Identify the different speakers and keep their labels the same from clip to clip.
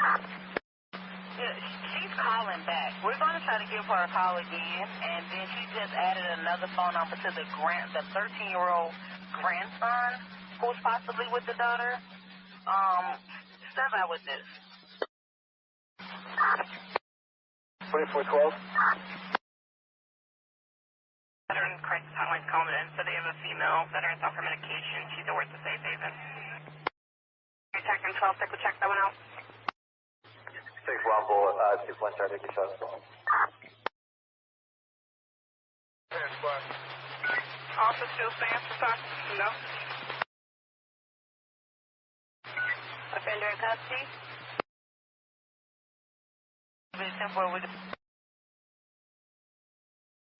Speaker 1: Yeah, she's calling back. We're going to try to give her a call again, and then she just added another phone number to the 13-year-old grandson who's possibly with the daughter. Step out with this.
Speaker 2: 2412.
Speaker 1: Veteran crisis hotline's calling in, so they have a female veteran off her medication. She's over at the safe haven. Detective 12, take a check that one out.
Speaker 2: 6 Rumble, 2 1 star, take your shot.
Speaker 1: Officer still stands for time? No. Offender in custody?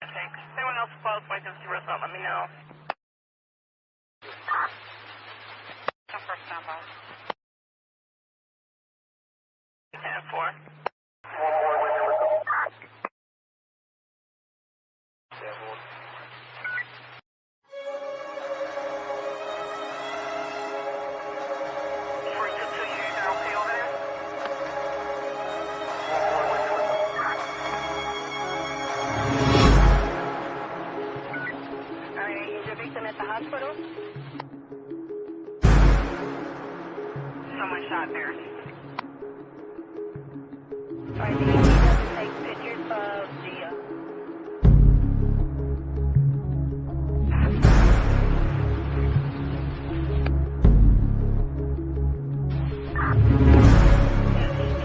Speaker 1: Thanks. Anyone else close, point to the result, let me know. First number. 10-4. At the hospital? Someone shot there. Alright, do you need us to take pictures of the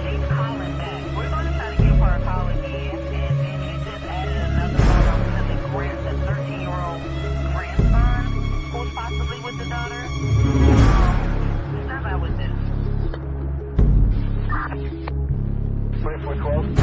Speaker 1: she's calling back. We're going to try to give her a call again, and then she just added another phone number to the 13-year-old grandson who's possibly with the daughter. Step out with this.
Speaker 2: 2412.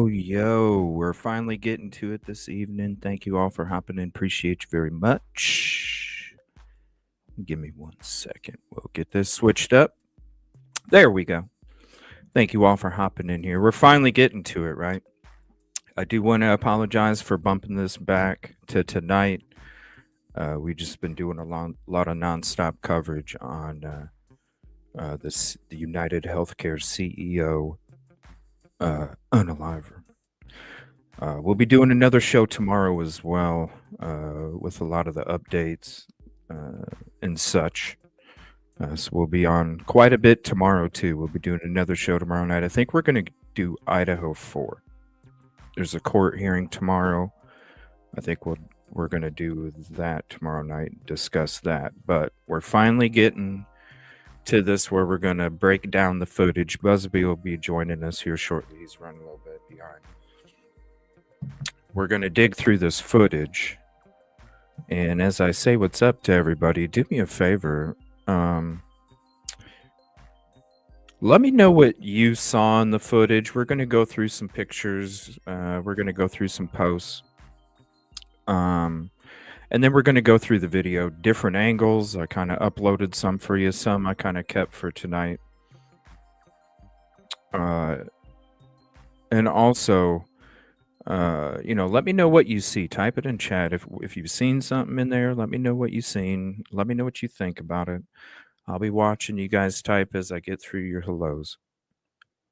Speaker 3: Yo, we're finally getting to it this evening. Thank you all for hopping in. Appreciate you very much. Give me 1 second. We'll get this switched up. There we go. Thank you all for hopping in here. We're finally getting to it, right? I do want to apologize for bumping this back to tonight. We've just been doing a lot of nonstop coverage on the United Healthcare CEO unaliver. We'll be doing another show tomorrow as well, with a lot of the updates and such. So we'll be on quite a bit tomorrow too. We'll be doing another show tomorrow night. I think we're going to do Idaho 4. There's a court hearing tomorrow. I think we're going to do that tomorrow night, discuss that. But we're finally getting to this where we're going to break down the footage. Busby will be joining us here shortly. He's running a little bit behind. We're going to dig through this footage. And as I say what's up to everybody, do me a favor. Let me know what you saw in the footage. We're going to go through some pictures. We're going to go through some posts. And then we're going to go through the video, different angles. I kind of uploaded some for you. Some I kind of kept for tonight. And also, let me know what you see. Type it in chat. If you've seen something in there, let me know what you've seen. Let me know what you think about it. I'll be watching you guys type as I get through your hellos.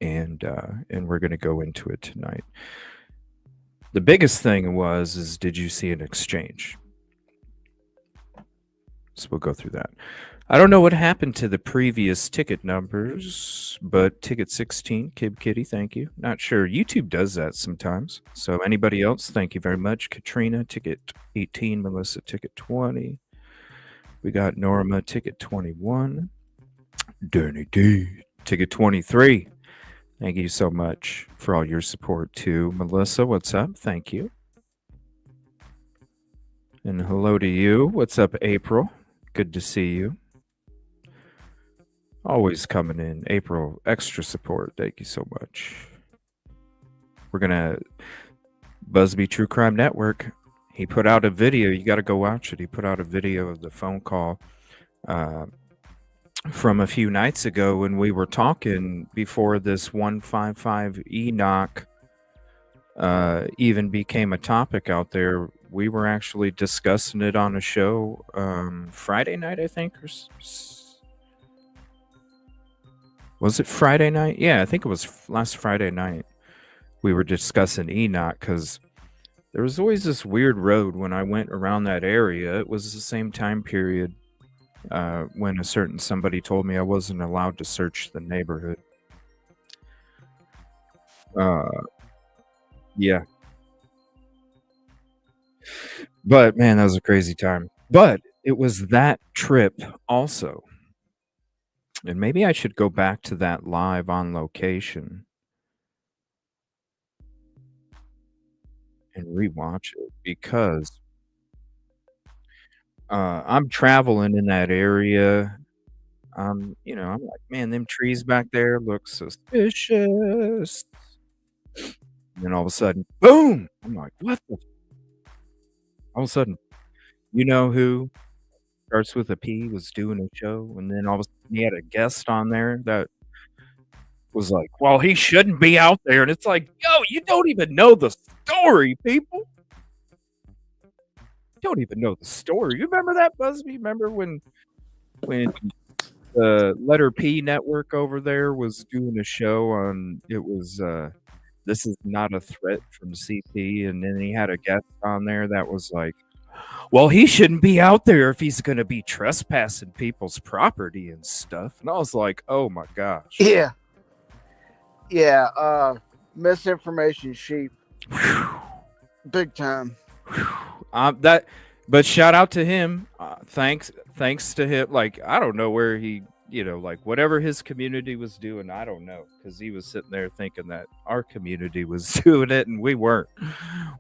Speaker 3: And we're going to go into it tonight. The biggest thing is did you see an exchange? So we'll go through that. I don't know what happened to the previous ticket numbers, but ticket 16, Kib Kitty, thank you. Not sure. YouTube does that sometimes. So anybody else, thank you very much. Katrina, ticket 18. Melissa, ticket 20. We got Norma, ticket 21. Danny D, ticket 23. Thank you so much for all your support too. Melissa, what's up? Thank you. And hello to you. What's up, April? Good to see you. Always coming in. April, extra support. Thank you so much. We're going to... Busby True Crime Network. He put out a video. You got to go watch it. He put out a video of the phone call from a few nights ago when we were talking before this 155 Enoch even became a topic out there. We were actually discussing it on a show Friday night, I think. Was it Friday night? Yeah, I think it was last Friday night. We were discussing Enoch because there was always this weird road when I went around that area. It was the same time period when a certain somebody told me I wasn't allowed to search the neighborhood. Yeah. But man, that was a crazy time. But it was that trip also. And maybe I should go back to that live on location and rewatch it because I'm traveling in that area. I'm like, man, them trees back there look suspicious. And then all of a sudden, boom! I'm like, what the? All of a sudden, you know who starts with a P was doing a show, and then all of a sudden he had a guest on there that was like, well, he shouldn't be out there. And it's like, yo, you don't even know the story, people. You don't even know the story. You remember that, Busby? Remember when the letter P network over there was doing a show on it was This Is Not a Threat from CP, and then he had a guest on there that was like, well, he shouldn't be out there if he's going to be trespassing people's property and stuff. And I was like, oh my gosh.
Speaker 4: Yeah. Yeah. Misinformation sheep. Big time.
Speaker 3: But shout out to him. Thanks to him. Like, I don't know where he, like whatever his community was doing, I don't know, because he was sitting there thinking that our community was doing it, and we weren't.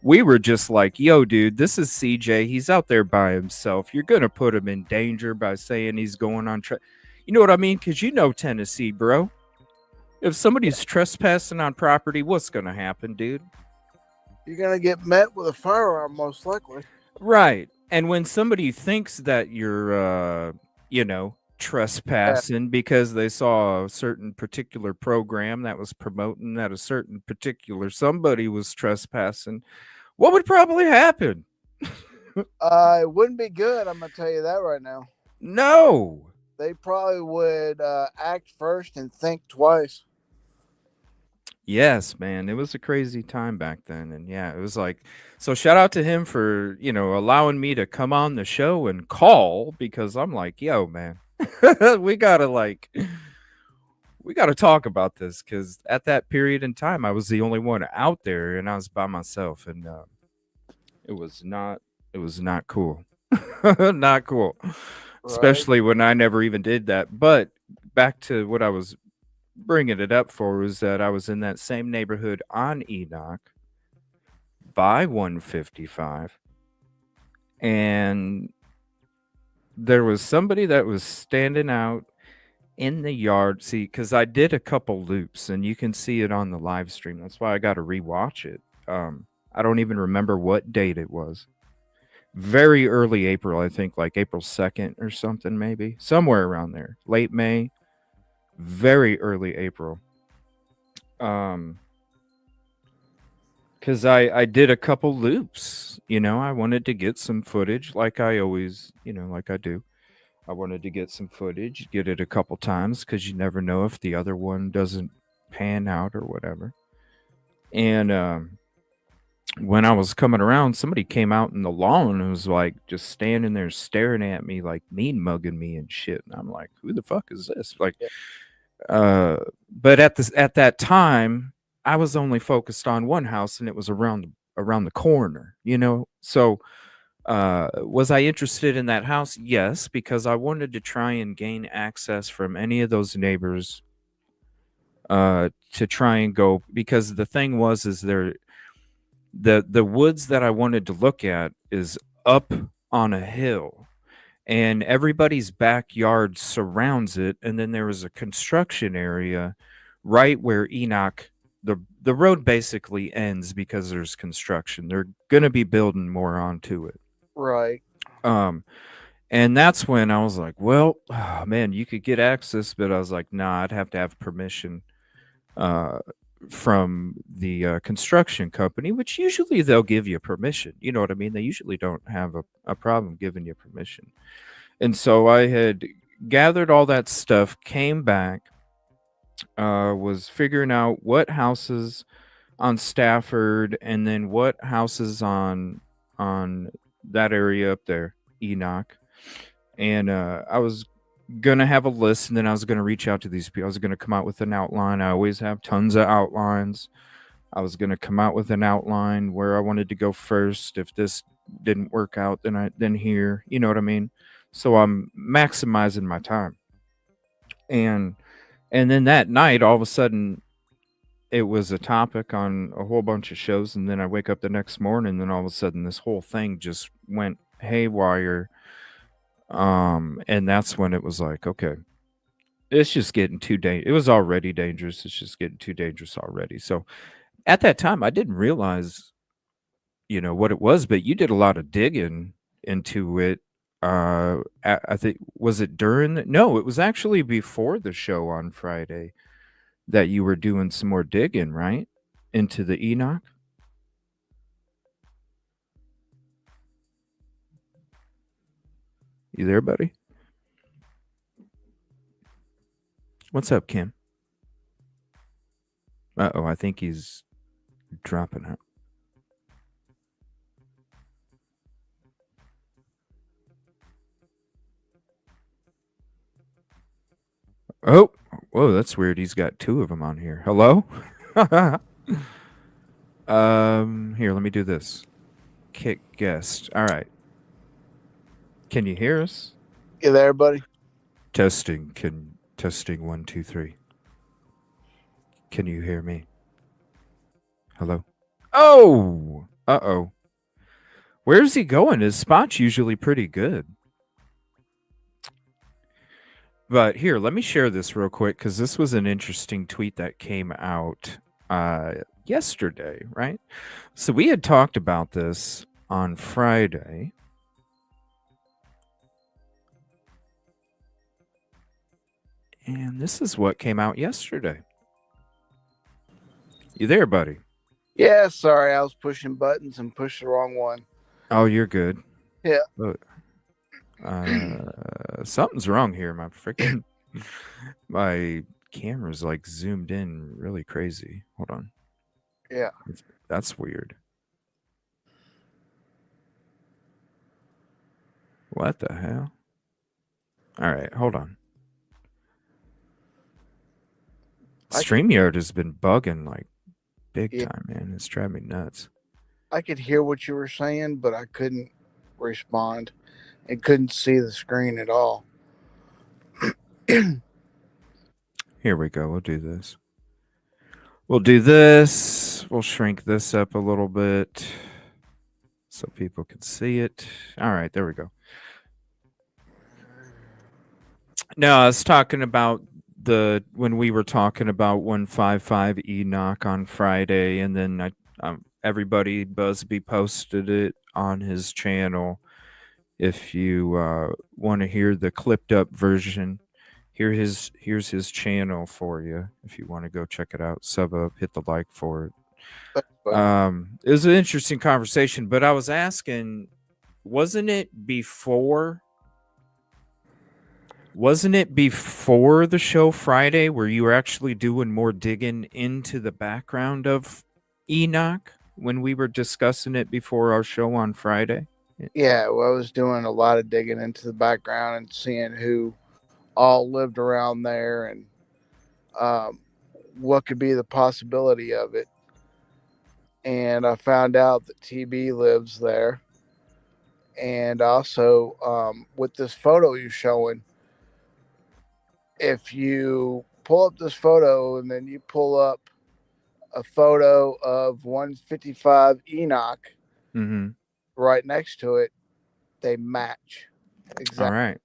Speaker 3: We were just like, yo, dude, this is CJ. He's out there by himself. You're gonna put him in danger by saying he's going on. You know what I mean? Because Tennessee, bro. If somebody's trespassing on property, what's gonna happen, dude?
Speaker 4: You're gonna get met with a firearm, most likely.
Speaker 3: Right. And when somebody thinks that you're, trespassing because they saw a certain particular program that was promoting that a certain particular somebody was trespassing, what would probably happen?
Speaker 4: It wouldn't be good. I'm gonna tell you that right now.
Speaker 3: No.
Speaker 4: They probably would act first and think twice.
Speaker 3: Yes, man. It was a crazy time back then. And yeah, it was like, so shout out to him for, allowing me to come on the show and call, because I'm like, yo, man, we gotta talk about this, because at that period in time, I was the only one out there and I was by myself, and it was not cool. Not cool. Right. Especially when I never even did that. But back to what I was bringing it up for was that I was in that same neighborhood on Enoch by 155, and there was somebody that was standing out in the yard. See, because I did a couple loops, and you can see it on the live stream. That's why I got to rewatch it. I don't even remember what date it was. Very early April, I think, like April 2nd or something, maybe somewhere around there. Late May. Very early April. Because I did a couple loops. I wanted to get some footage, like I always, like I do. I wanted to get some footage, get it a couple times, because you never know if the other one doesn't pan out or whatever. And when I was coming around, somebody came out in the lawn and was like just standing there staring at me, like mean mugging me and shit. And I'm like, who the fuck is this? Like, but at that time, I was only focused on one house, and it was around the corner, So was I interested in that house? Yes, because I wanted to try and gain access from any of those neighbors to try and go, because the thing is the woods that I wanted to look at is up on a hill, and everybody's backyard surrounds it, and then there was a construction area right where Enoch, the road basically ends, because there's construction. They're gonna be building more onto it.
Speaker 4: Right.
Speaker 3: And that's when I was like, well, oh, man, you could get access, but I was like, nah, I'd have to have permission from the construction company, which usually they'll give you permission. You know what I mean? They usually don't have a problem giving you permission. And so I had gathered all that stuff, came back, was figuring out what houses on Stafford, and then what houses on that area up there, Enoch. And I was gonna have a list, and then I was gonna reach out to these people. I was gonna come out with an outline. I always have tons of outlines. I was gonna come out with an outline where I wanted to go first. If this didn't work out, then here. You know what I mean? So I'm maximizing my time. And then that night, all of a sudden, it was a topic on a whole bunch of shows, and then I wake up the next morning, and then all of a sudden this whole thing just went haywire. And that's when it was like, okay, it's just getting too dangerous. It was already dangerous. It's just getting too dangerous already. So at that time, I didn't realize, what it was, but you did a lot of digging into it. I think, was it no, it was actually before the show on Friday that you were doing some more digging, right? Into the Enoch. You there, buddy? What's up, Kim? Uh-oh, I think he's dropping out. Oh, whoa, that's weird. He's got two of them on here. Hello? Here, let me do this. Kick guest. All right. Can you hear us?
Speaker 4: You there, buddy?
Speaker 3: Testing. Testing 1, 2, 3. Can you hear me? Hello? Oh! Uh-oh. Where's he going? His spot's usually pretty good. But here, let me share this real quick because this was an interesting tweet that came out yesterday, right? So we had talked about this on Friday. And this is what came out yesterday. You there, buddy?
Speaker 4: Yeah, sorry, I was pushing buttons and pushed the wrong one.
Speaker 3: Oh, you're good.
Speaker 4: Yeah.
Speaker 3: Something's wrong here. My camera's like zoomed in really crazy. Hold on.
Speaker 4: Yeah.
Speaker 3: That's weird. What the hell? All right, hold on. StreamYard has been bugging like big time, man. It's driving me nuts.
Speaker 4: I could hear what you were saying, but I couldn't respond and couldn't see the screen at all.
Speaker 3: Here we go. We'll do this. We'll shrink this up a little bit so people can see it. All right, there we go. No, I was talking about when we were talking about 155 Enoch on Friday, and then everybody Busby posted it on his channel. If you want to hear the clipped up version, here's his channel for you. If you want to go check it out, sub up, hit the like for it. It was an interesting conversation, but I was asking, wasn't it before the show Friday where you were actually doing more digging into the background of Enoch when we were discussing it before our show on Friday?
Speaker 4: Yeah, well, I was doing a lot of digging into the background and seeing who all lived around there and what could be the possibility of it. And I found out that TB lives there. And also, with this photo you're showing, if you pull up this photo and then you pull up a photo of 155 Enoch right next to it, they match.
Speaker 3: Exactly. All right.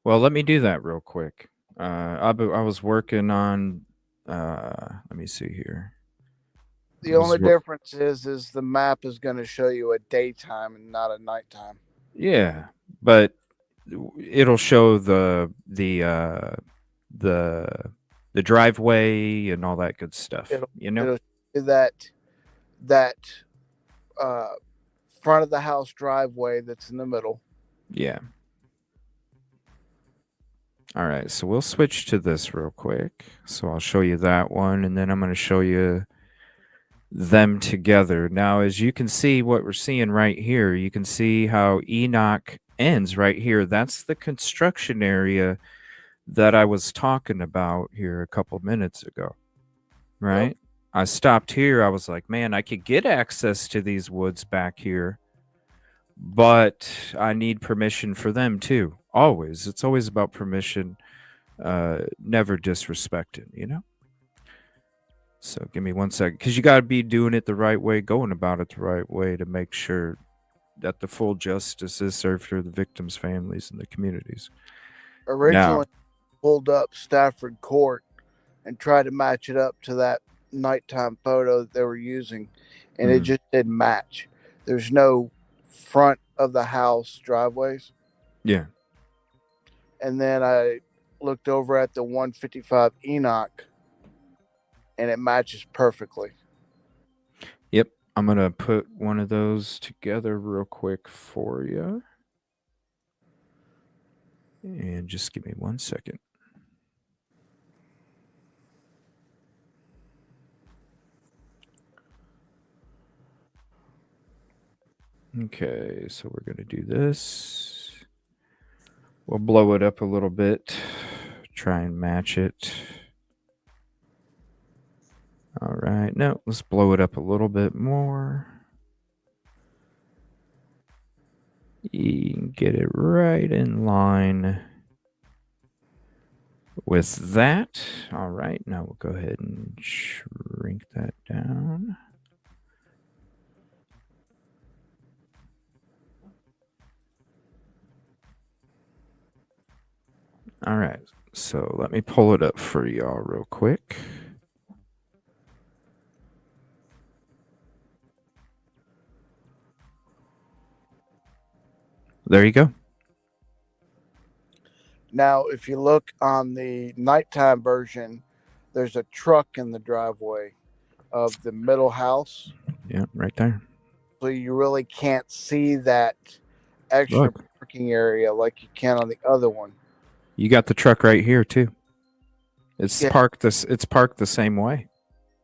Speaker 3: Well, let me do that real quick. I was working on, let me see here.
Speaker 4: The only difference is the map is going to show you a daytime and not a nighttime.
Speaker 3: Yeah, but it'll show the driveway and all that good stuff.
Speaker 4: It'll show that front of the house driveway that's in the middle.
Speaker 3: Yeah. All right, so we'll switch to this real quick. So I'll show you that one, and then I'm going to show you them together. Now, as you can see what we're seeing right here, you can see how Enoch ends right here. That's the construction area that I was talking about here a couple minutes ago, right? Yep. I stopped here. I was like, man, I could get access to these woods back here, but I need permission for them too. Always. It's always about permission, never disrespected, you know? So give me 1 second, because you got to be doing it the right way, going about it the right way to make sure that the full justice is served for the victims' families and the communities.
Speaker 4: Originally pulled up Stafford Court and tried to match it up to that nighttime photo that they were using, and it just didn't match. There's no front of the house driveways.
Speaker 3: Yeah.
Speaker 4: And then I looked over at the 155 Enoch, and it matches perfectly.
Speaker 3: Yep. I'm going to put one of those together real quick for you. And just give me 1 second. Okay, so we're going to do this. We'll blow it up a little bit. Try and match it. All right. No, let's blow it up a little bit more. You can get it right in line with that. All right. Now we'll go ahead and shrink that down. All right. So let me pull it up for y'all real quick. There you go.
Speaker 4: Now, if you look on the nighttime version, there's a truck in the driveway of the middle house.
Speaker 3: Yeah, right there.
Speaker 4: So you really can't see that extra parking area like you can on the other one.
Speaker 3: You got the truck right here too. It's parked the same way.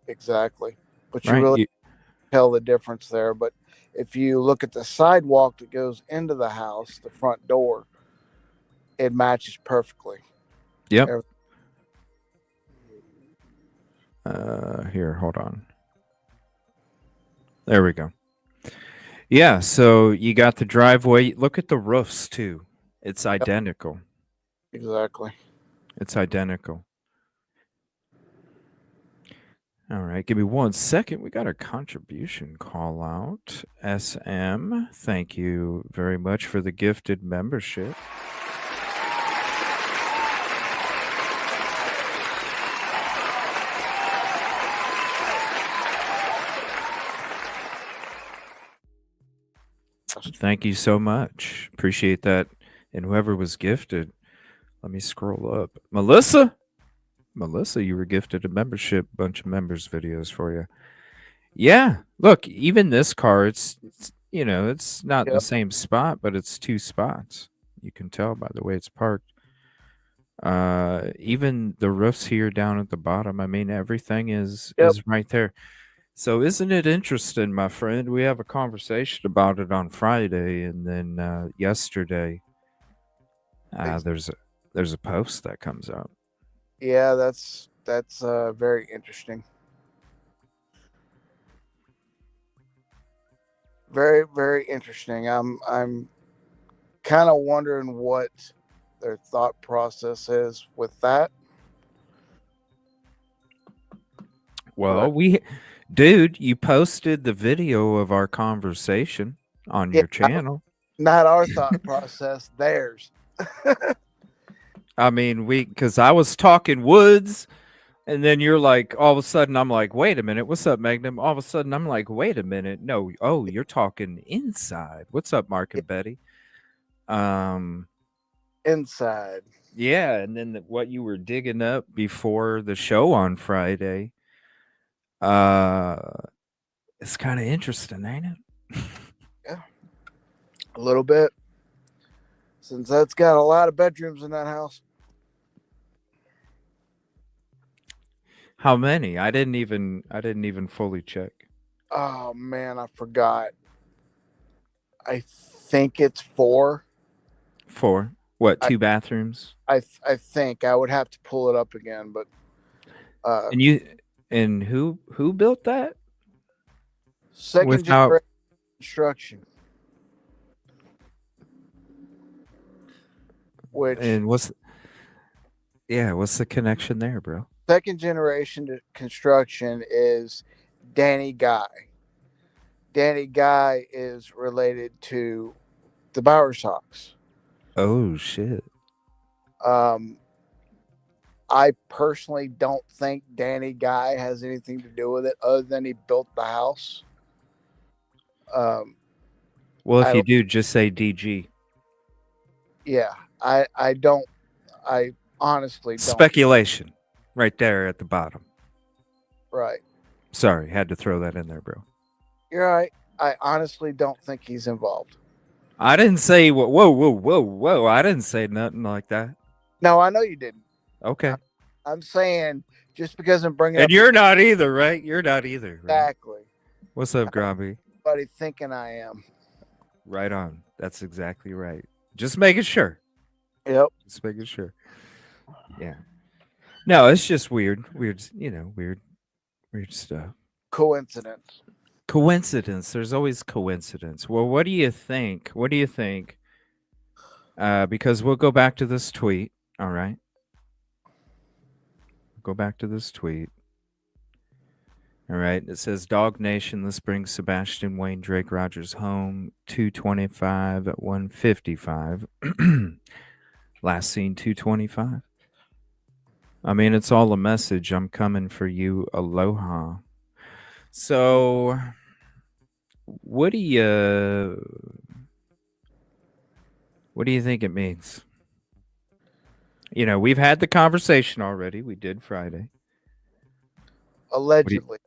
Speaker 4: Exactly. But you really tell the difference there. But if you look at the sidewalk that goes into the house, the front door, it matches perfectly.
Speaker 3: Yep. Here, hold on. There we go. Yeah, so you got the driveway. Look at the roofs too. It's identical.
Speaker 4: Exactly.
Speaker 3: It's identical. All right, give me 1 second. We got a contribution call out. SM, thank you very much for the gifted membership. Thank you so much. Appreciate that. And whoever was gifted, let me scroll up. Melissa, you were gifted a membership, bunch of members videos for you. Yeah, look, even this car, it's it's not the same spot, but it's 2 spots. You can tell by the way it's parked. Even the roofs here down at the bottom. I mean, everything is right there. So isn't it interesting, my friend? We have a conversation about it on Friday, and then yesterday, there's a post that comes out.
Speaker 4: Yeah, that's very interesting. Very, very interesting. I'm kind of wondering what their thought process is with that.
Speaker 3: Well, dude, you posted the video of our conversation on your channel.
Speaker 4: Not our thought process, theirs.
Speaker 3: I mean, because I was talking woods, and then you're like, all of a sudden, I'm like, wait a minute, what's up, Magnum? All of a sudden, I'm like, wait a minute, no, you're talking inside. What's up, Mark and Betty?
Speaker 4: Inside.
Speaker 3: Yeah, and then what you were digging up before the show on Friday. It's kind of interesting, ain't it?
Speaker 4: Yeah, a little bit. Since that's got a lot of bedrooms in that house.
Speaker 3: How many? I didn't even fully check.
Speaker 4: Oh man, I forgot. I think it's 4.
Speaker 3: 4. What? 2 bathrooms?
Speaker 4: I think I would have to pull it up again, but.
Speaker 3: And who built that?
Speaker 4: Second generation construction.
Speaker 3: What's the connection there, bro?
Speaker 4: Second generation construction is Danny Guy. Danny Guy is related to the Bowersox.
Speaker 3: Oh shit.
Speaker 4: I personally don't think Danny Guy has anything to do with it other than he built the house.
Speaker 3: Well, if you do, just say DG.
Speaker 4: Yeah, I honestly don't.
Speaker 3: Speculation right there at the bottom.
Speaker 4: Right.
Speaker 3: Sorry, had to throw that in there, bro.
Speaker 4: You're right. I honestly don't think he's involved.
Speaker 3: I didn't say whoa. I didn't say nothing like that.
Speaker 4: No, I know you didn't.
Speaker 3: Okay.
Speaker 4: I'm saying just because I'm bringing
Speaker 3: and you're not either, right? You're not either. Right?
Speaker 4: Exactly.
Speaker 3: What's up, Grobby?
Speaker 4: Everybody thinking I am.
Speaker 3: Right on. That's exactly right. Just making sure.
Speaker 4: Yep.
Speaker 3: Just making sure. Yeah. No, it's just weird. Weird, weird stuff.
Speaker 4: Coincidence.
Speaker 3: Coincidence. There's always coincidence. Well, what do you think? What do you think? Because we'll go back to this tweet. All right. Go back to this tweet. All right. It says Dog Nation. This brings Sebastian Wayne Drake Rogers home. 225 at 155. Last seen 225. I mean, it's all a message. I'm coming for you. Aloha. So, what do you think it means? We've had the conversation already. We did Friday.
Speaker 4: Allegedly.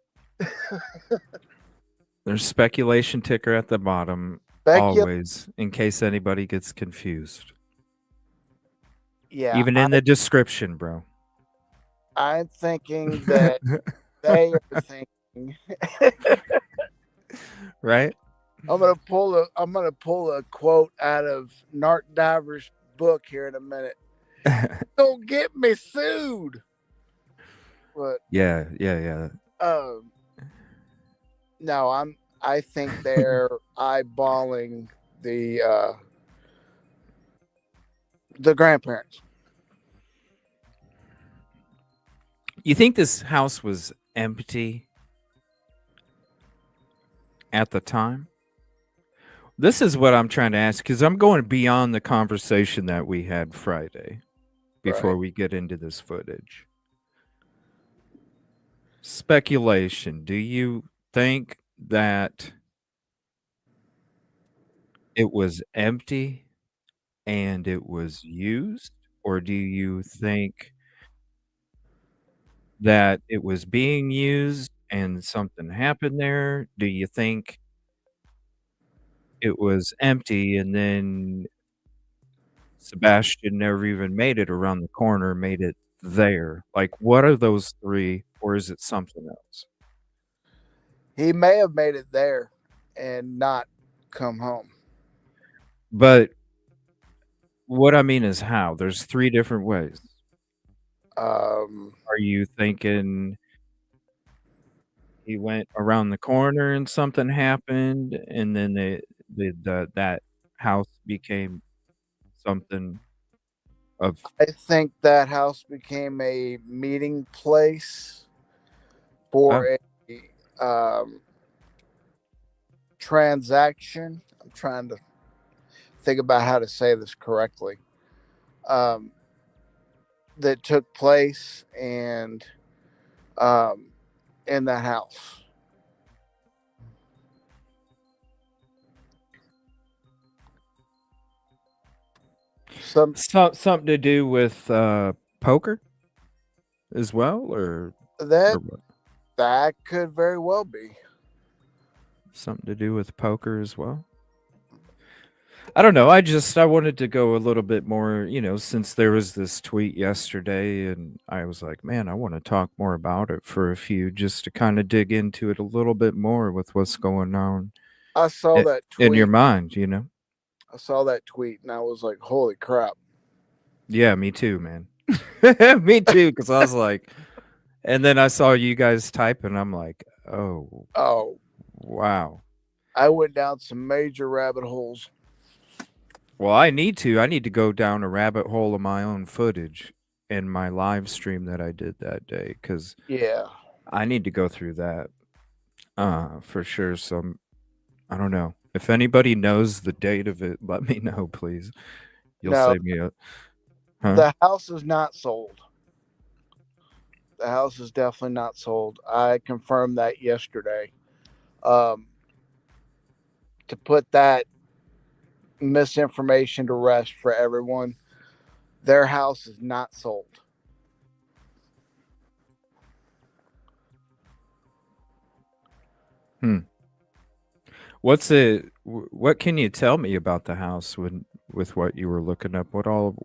Speaker 3: There's speculation ticker at the bottom, always, in case anybody gets confused.
Speaker 4: Yeah.
Speaker 3: Even in the description, bro.
Speaker 4: I'm thinking that they are thinking.
Speaker 3: Right?
Speaker 4: I'm gonna pull a quote out of Narc Diver's book here in a minute. Don't get me sued. But
Speaker 3: yeah.
Speaker 4: No, I think they're eyeballing the grandparents.
Speaker 3: You think this house was empty at the time? This is what I'm trying to ask, because I'm going beyond the conversation that we had Friday before we get into this footage. Speculation. Do you think that it was empty and it was used? Or do you think that it was being used and something happened there? Do you think it was empty and then Sebastian never even made it around the corner, made it there? Like, what are those three, or is it something else?
Speaker 4: He may have made it there and not come home.
Speaker 3: But what I mean is how. There's three different ways. Are you thinking he went around the corner and something happened, and then that house became something of?
Speaker 4: I think that house became a meeting place for a transaction. I'm trying to think about how to say this correctly. That took place and in that house.
Speaker 3: Something to do with poker as well, or
Speaker 4: that could very well be
Speaker 3: something to do with poker as well. I don't know. I wanted to go a little bit more, since there was this tweet yesterday, and I was like, man, I want to talk more about it for a few, just to kind of dig into it a little bit more with what's going on.
Speaker 4: I saw that tweet
Speaker 3: in your mind,
Speaker 4: I saw that tweet and I was like, holy crap.
Speaker 3: Yeah, me too, man. Me too, because I was like, and then I saw you guys type, and I'm like, oh, wow.
Speaker 4: I went down some major rabbit holes.
Speaker 3: Well, I need to go down a rabbit hole of my own footage in my live stream that I did that day, because I need to go through that for sure. So I don't know. If anybody knows the date of it, let me know, please. You'll save me a... Huh?
Speaker 4: The house is not sold. The house is definitely not sold. I confirmed that yesterday. To put that misinformation to rest for everyone, their house is not sold.
Speaker 3: What can you tell me about the house with what you were looking up? What all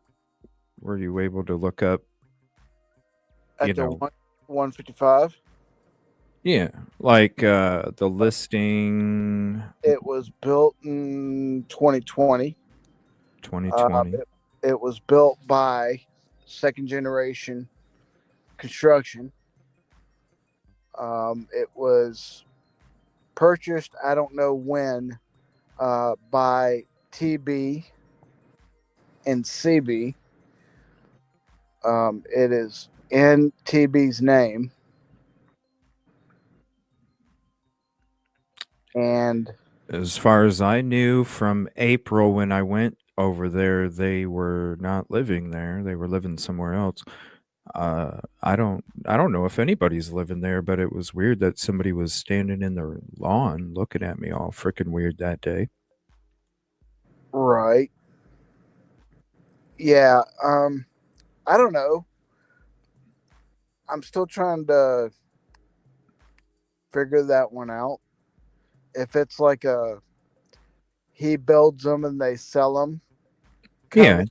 Speaker 3: were you able to look up?
Speaker 4: At the 155?
Speaker 3: Yeah, like the listing
Speaker 4: It was built in 2020.
Speaker 3: 2020.
Speaker 4: It was built by second generation construction. It was purchased, I don't know when, by TB and CB. It is in TB's name. And
Speaker 3: As far as I knew from April when I went over there, they were not living there. They were living somewhere else. I don't know if anybody's living there, but it was weird that somebody was standing in their lawn looking at me all freaking weird that day.
Speaker 4: right. Yeah. I don't know. I'm still trying to figure that one out. If it's like he builds them and they sell them, kind
Speaker 3: Yeah,
Speaker 4: of,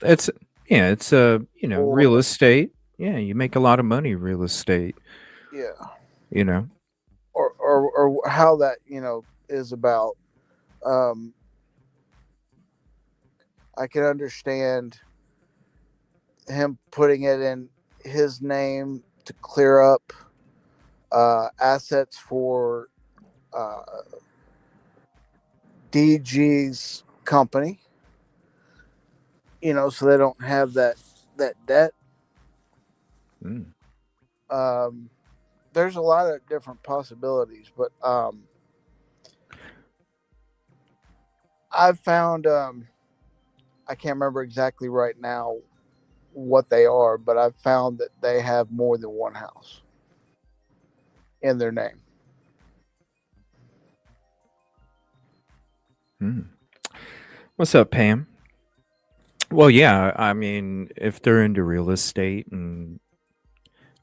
Speaker 3: it's
Speaker 4: or
Speaker 3: real estate. Yeah, you make a lot of money real estate,
Speaker 4: yeah,
Speaker 3: you know.
Speaker 4: or how that is about. Um, I can understand him putting it in his name to clear up assets for uh, DG's company, so they don't have that debt.
Speaker 3: Mm.
Speaker 4: Um, there's a lot of different possibilities, but I've found I can't remember exactly right now what they are, but I've found that they have more than one house in their name.
Speaker 3: Mm. What's up, Pam? Well, yeah, I mean, if they're into real estate and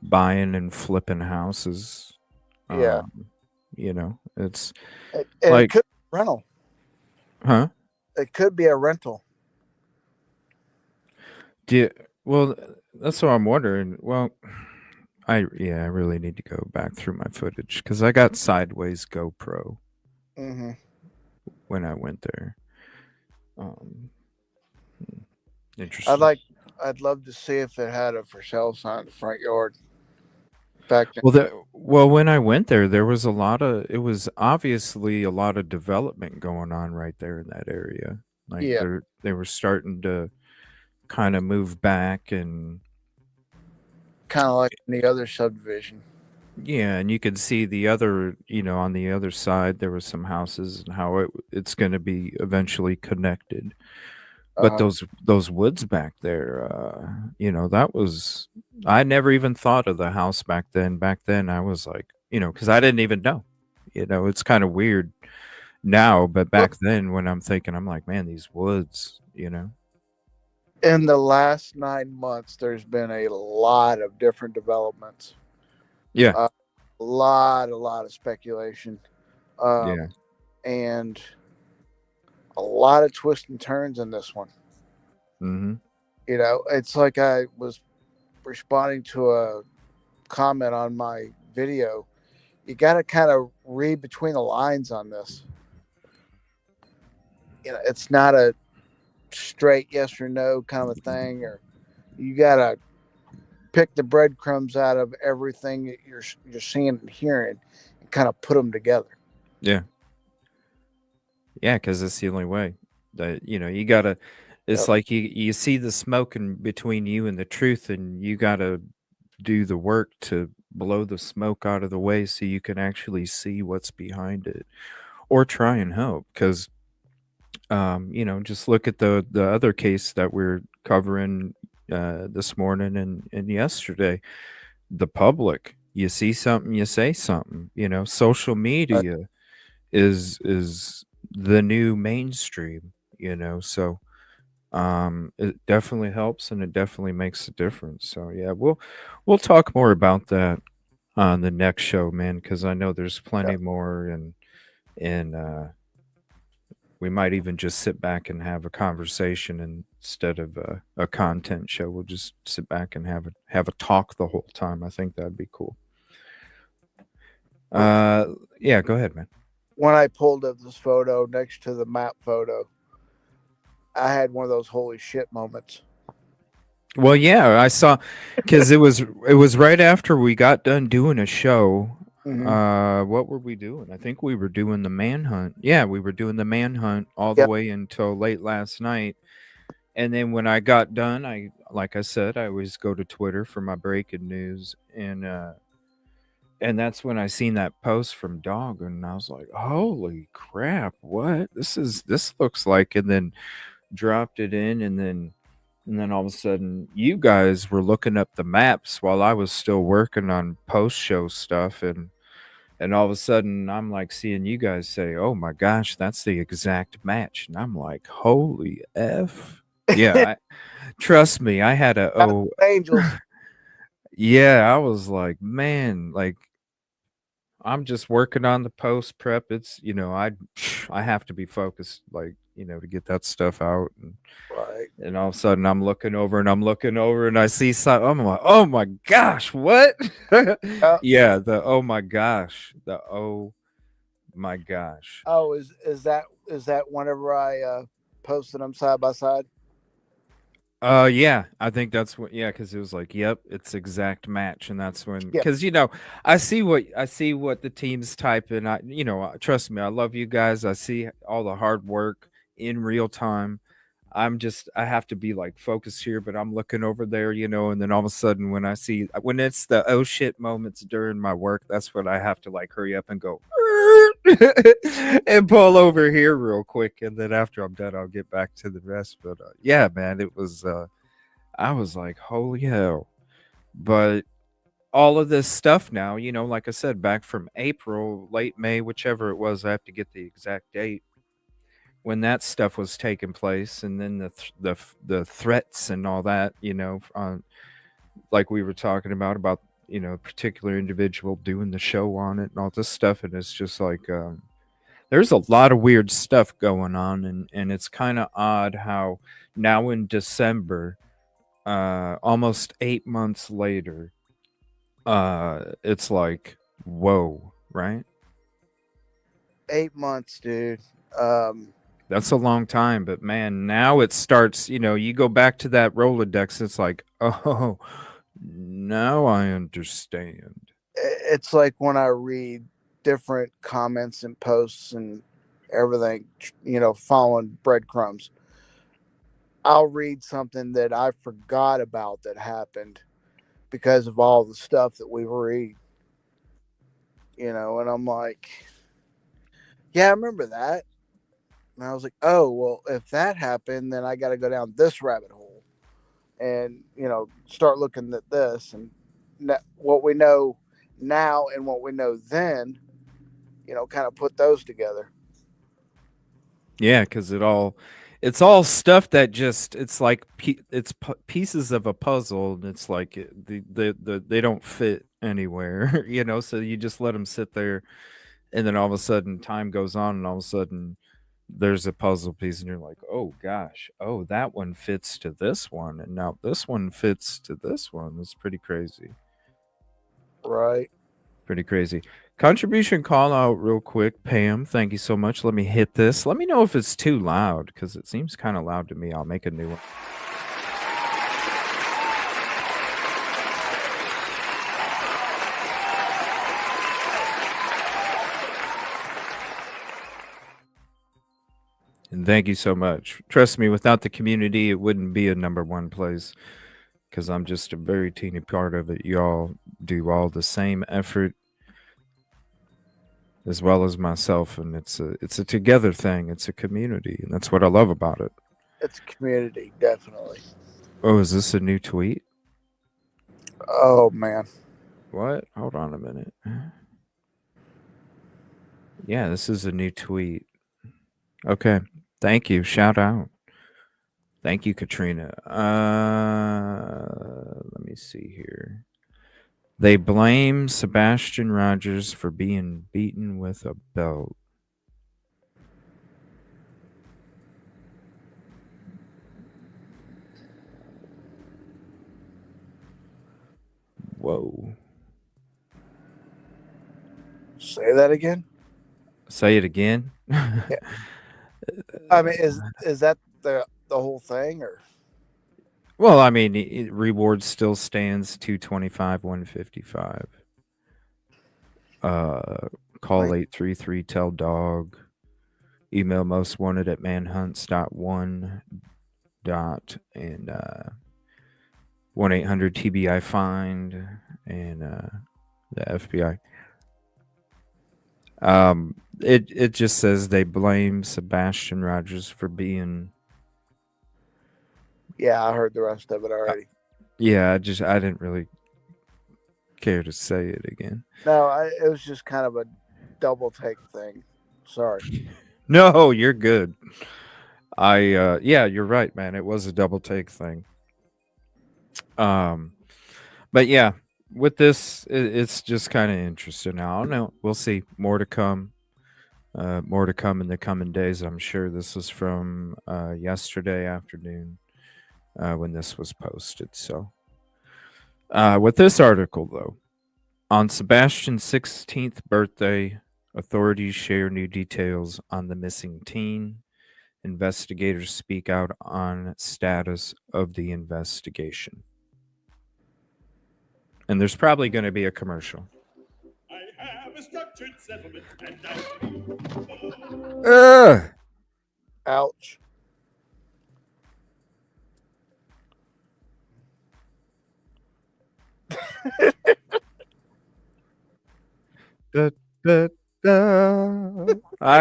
Speaker 3: buying and flipping houses,
Speaker 4: Yeah,
Speaker 3: um, it's
Speaker 4: and it
Speaker 3: like,
Speaker 4: could be rental.
Speaker 3: huh?
Speaker 4: It could be a rental.
Speaker 3: Do you, well, that's what I'm wondering. Well, I really need to go back through my footage because I got sideways GoPro
Speaker 4: Hmm.
Speaker 3: when I went there. Um,
Speaker 4: I'd
Speaker 3: Interesting.
Speaker 4: like, I'd love to see if it had a for sale sign in the front yard. Back then,
Speaker 3: When I went there, there was a lot of. It was obviously a lot of development going on right there in that area. Like
Speaker 4: yeah,
Speaker 3: they were starting to kind of move back, and
Speaker 4: kind of like the other subdivision.
Speaker 3: yeah, and you could see the other, on the other side there was some houses and how it's going to be eventually connected. But
Speaker 4: Uh,
Speaker 3: those woods back there, that was I never even thought of the house back then. Back then I was like, because I didn't even know. It's kind of weird now, but
Speaker 4: well,
Speaker 3: back then when I'm thinking, I'm like, man, these woods.
Speaker 4: in the last 9 months, there's been a lot of different developments.
Speaker 3: Yeah,
Speaker 4: A a lot of speculation,
Speaker 3: yeah.
Speaker 4: and a lot of twists and turns in this one.
Speaker 3: Mm-hmm.
Speaker 4: It's like I was responding to a comment on my video. You got to kind of read between the lines on this. It's not a straight yes or no kind of a thing, or you got to pick the breadcrumbs out of everything that you're seeing and hearing, and kind of put them together.
Speaker 3: Yeah. Yeah, because it's the only way that you gotta. It's
Speaker 4: Yep.
Speaker 3: like you see the smoke in between you and the truth, and you gotta do the work to blow the smoke out of the way so you can actually see what's behind it, or try and help. Because just look at the other case that we're covering this morning and yesterday. The public, you see something, you say something. Social media is the new mainstream, so it definitely helps and it definitely makes a difference. So yeah, we'll talk more about that on the next show, man, because I know there's plenty more, and we might even just sit back and have a conversation instead of a content show. We'll just sit back and have a talk the whole time. I think that'd be cool. Yeah, go ahead, man.
Speaker 4: When I pulled up this photo next to the map photo, I had one of those holy shit moments.
Speaker 3: Well, yeah, I saw because it was right after we got done doing a show. What were we doing? I think we were doing the manhunt. Yeah, we were doing the manhunt all the
Speaker 4: Yep.
Speaker 3: way until late last night. And then when I got done, like I said, I always go to Twitter for my breaking news, and that's when I seen that post from Dog, and I was like, "Holy crap! What this looks like?" And then dropped it in, and then all of a sudden, you guys were looking up the maps while I was still working on post show stuff, and all of a sudden, I'm like seeing you guys say, "Oh my gosh, that's the exact match," and I'm like, "Holy f!" Yeah, trust me, I had a
Speaker 4: Angels.
Speaker 3: yeah, I was like, man, like I'm just working on the post prep. It's I have to be focused, like to get that stuff out,
Speaker 4: Right.
Speaker 3: and all of a sudden I'm looking over and I see something. I'm like, oh my gosh, what? Yeah, the oh my gosh, the oh my gosh.
Speaker 4: Oh, is that whenever I posted them side by side?
Speaker 3: Yeah, I think that's what. Yeah, because it was like, yep, it's exact match, and that's when,
Speaker 4: Yeah.
Speaker 3: because I see what the teams type, and trust me, I love you guys. I see all the hard work in real time. I have to be like focused here, but I'm looking over there, and then all of a sudden when it's the oh shit moments during my work, that's when I have to like hurry up and go and pull over here real quick, and then after I'm done, I'll get back to the rest. But yeah, man, it was. I was like, holy hell! But all of this stuff now, like I said, back from April, late May, whichever it was, I have to get the exact date when that stuff was taking place, and then the threats and all that, like we were talking about a particular individual doing the show on it and all this stuff, and it's just like there's a lot of weird stuff going on, and it's kind of odd how now in December, almost 8 months later, it's like whoa, right?
Speaker 4: 8 months, dude. Um,
Speaker 3: That's a long time, but man, now it starts, you go back to that Rolodex, it's like, oh, now I understand.
Speaker 4: it's like when I read different comments and posts and everything, following breadcrumbs. I'll read something that I forgot about that happened because of all the stuff that we read, and I'm like, yeah, I remember that. And I was like, oh, well, if that happened, then I got to go down this rabbit hole and, start looking at this and what we know now and what we know then, kind of put those together.
Speaker 3: Yeah, because it's all stuff that just, it's like pieces of a puzzle, and it's like they don't fit anywhere, so you just let them sit there, and then all of a sudden time goes on, and all of a sudden there's a puzzle piece, and you're like, oh gosh, oh, that one fits to this one, and now this one fits to this one. It's pretty crazy.
Speaker 4: Right.
Speaker 3: Pretty crazy. Contribution call out real quick. Pam, thank you so much. Let me hit this. Let me know if it's too loud, because it seems kind of loud to me. I'll make a new one. And thank you so much. Trust me, without the community, it wouldn't be a number one place, because I'm just a very teeny part of it. Y'all do all the same effort as well as myself, and it's a together thing. It's a community, and that's what I love about it.
Speaker 4: It's a community, definitely.
Speaker 3: Oh, is this a new tweet?
Speaker 4: Oh, man.
Speaker 3: What? Hold on a minute. Yeah, this is a new tweet. Okay. Thank you. Shout out. Thank you, Katrina. Let me see here. They blame Sebastian Rogers for being beaten with a belt. Whoa.
Speaker 4: Say that again.
Speaker 3: Say it again.
Speaker 4: Yeah. I mean, is that the whole thing, or?
Speaker 3: Well, I mean, reward still stands 225, 155. Call 833 tell dog. Email most wanted at manhunts.1 and 1-800 TBI find and the FBI. It just says they blame Sebastian Rogers for being.
Speaker 4: Yeah, I heard the rest of it already.
Speaker 3: Yeah, I didn't really care to say it again.
Speaker 4: No, it was just kind of a double take thing. Sorry.
Speaker 3: No, you're good. Yeah, you're right, man. It was a double take thing. But yeah, with this, it's just kind of interesting. Now, I don't know. We'll see. More to come. More to come in the coming days. I'm sure this was from yesterday afternoon when this was posted. So, with this article, though, on Sebastian's 16th birthday, authorities share new details on the missing teen. Investigators speak out on status of the investigation. And there's probably going to be a commercial. I have a structured settlement and
Speaker 4: Ouch.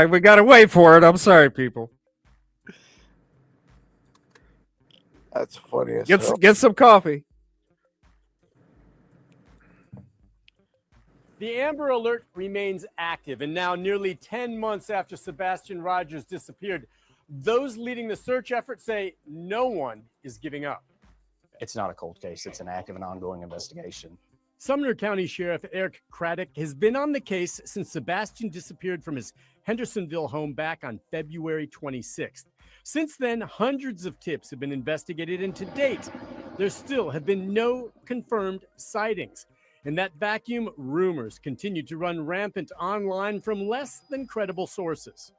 Speaker 3: We gotta wait for it. I'm sorry, people.
Speaker 4: That's funny as
Speaker 3: hell. Get some coffee.
Speaker 5: The Amber Alert remains active, and now nearly 10 months after Sebastian Rogers disappeared, those leading the search effort say no one is giving up.
Speaker 6: It's not a cold case. It's an active and ongoing investigation.
Speaker 5: Sumner County Sheriff Eric Craddock has been on the case since Sebastian disappeared from his Hendersonville home back on February 26th. Since then, hundreds of tips have been investigated, and to date, there still have been no confirmed sightings. In that vacuum, rumors continue to run rampant online from less than credible sources.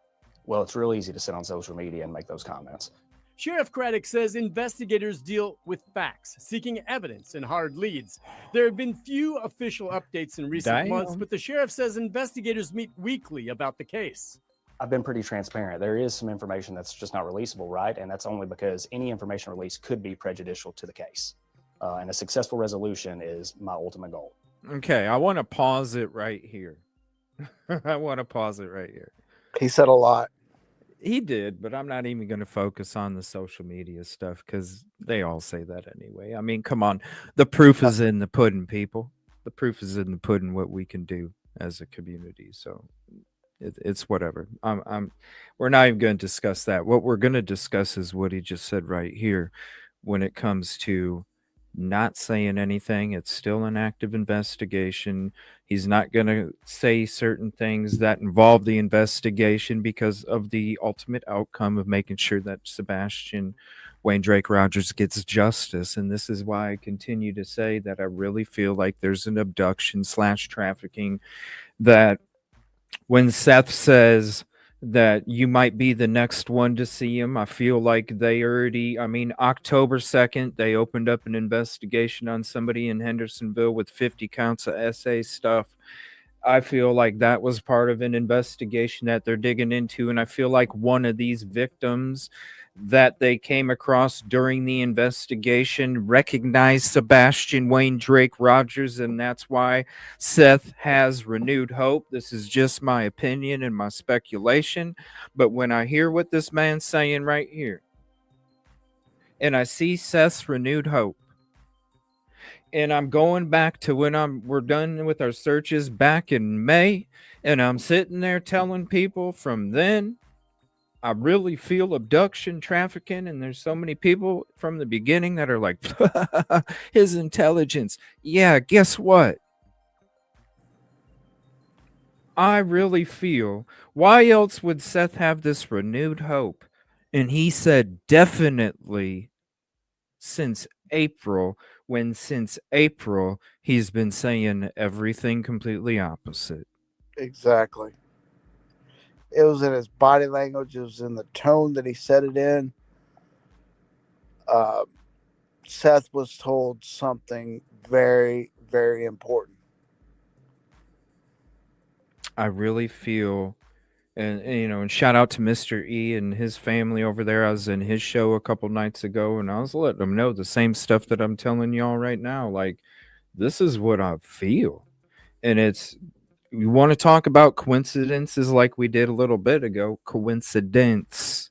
Speaker 6: Well, it's real easy to sit on social media and make those comments.
Speaker 5: Sheriff Craddock says investigators deal with facts, seeking evidence and hard leads. There have been few official updates in recent months, but the sheriff says investigators meet weekly about the case.
Speaker 6: I've been pretty transparent. There is some information that's just not releasable, right? And that's only because any information released could be prejudicial to the case. And a successful resolution is my ultimate goal.
Speaker 3: Okay, I want to pause it right here.
Speaker 4: He said a lot.
Speaker 3: He did, but I'm not even going to focus on the social media stuff because they all say that anyway. I mean, come on. The proof is in the pudding, people. The proof is in the pudding what we can do as a community. So it's whatever. We're not even going to discuss that. What we're going to discuss is what he just said right here when it comes to not saying anything. It's still an active investigation. He's not going to say certain things that involve the investigation because of the ultimate outcome of making sure that Sebastian Wayne Drake Rogers gets justice. And this is why I continue to say that I really feel like there's an abduction / trafficking, that when Seth says that you might be the next one to see him, I feel like they already, October 2nd, they opened up an investigation on somebody in Hendersonville with 50 counts of SA stuff. I feel like that was part of an investigation that they're digging into. And I feel like one of these victims that they came across during the investigation recognized Sebastian Wayne Drake Rogers, and that's why Seth has renewed hope. This is just my opinion and my speculation, but when I hear what this man's saying right here, and I see Seth's renewed hope, and I'm going back to when we're done with our searches back in May, and I'm sitting there telling people from then, I really feel abduction, trafficking, and there's so many people from the beginning that are like, his intelligence. Yeah, guess what? I really feel, why else would Seth have this renewed hope? And he said definitely since April, when since April he's been saying everything completely opposite.
Speaker 4: Exactly. It was in his body language. It was in the tone that he said it in. Seth was told something very, very important.
Speaker 3: I really feel, and shout out to Mr. E and his family over there. I was in his show a couple nights ago, and I was letting them know the same stuff that I'm telling y'all right now. Like, this is what I feel. And you want to talk about coincidences like we did a little bit ago. Coincidence.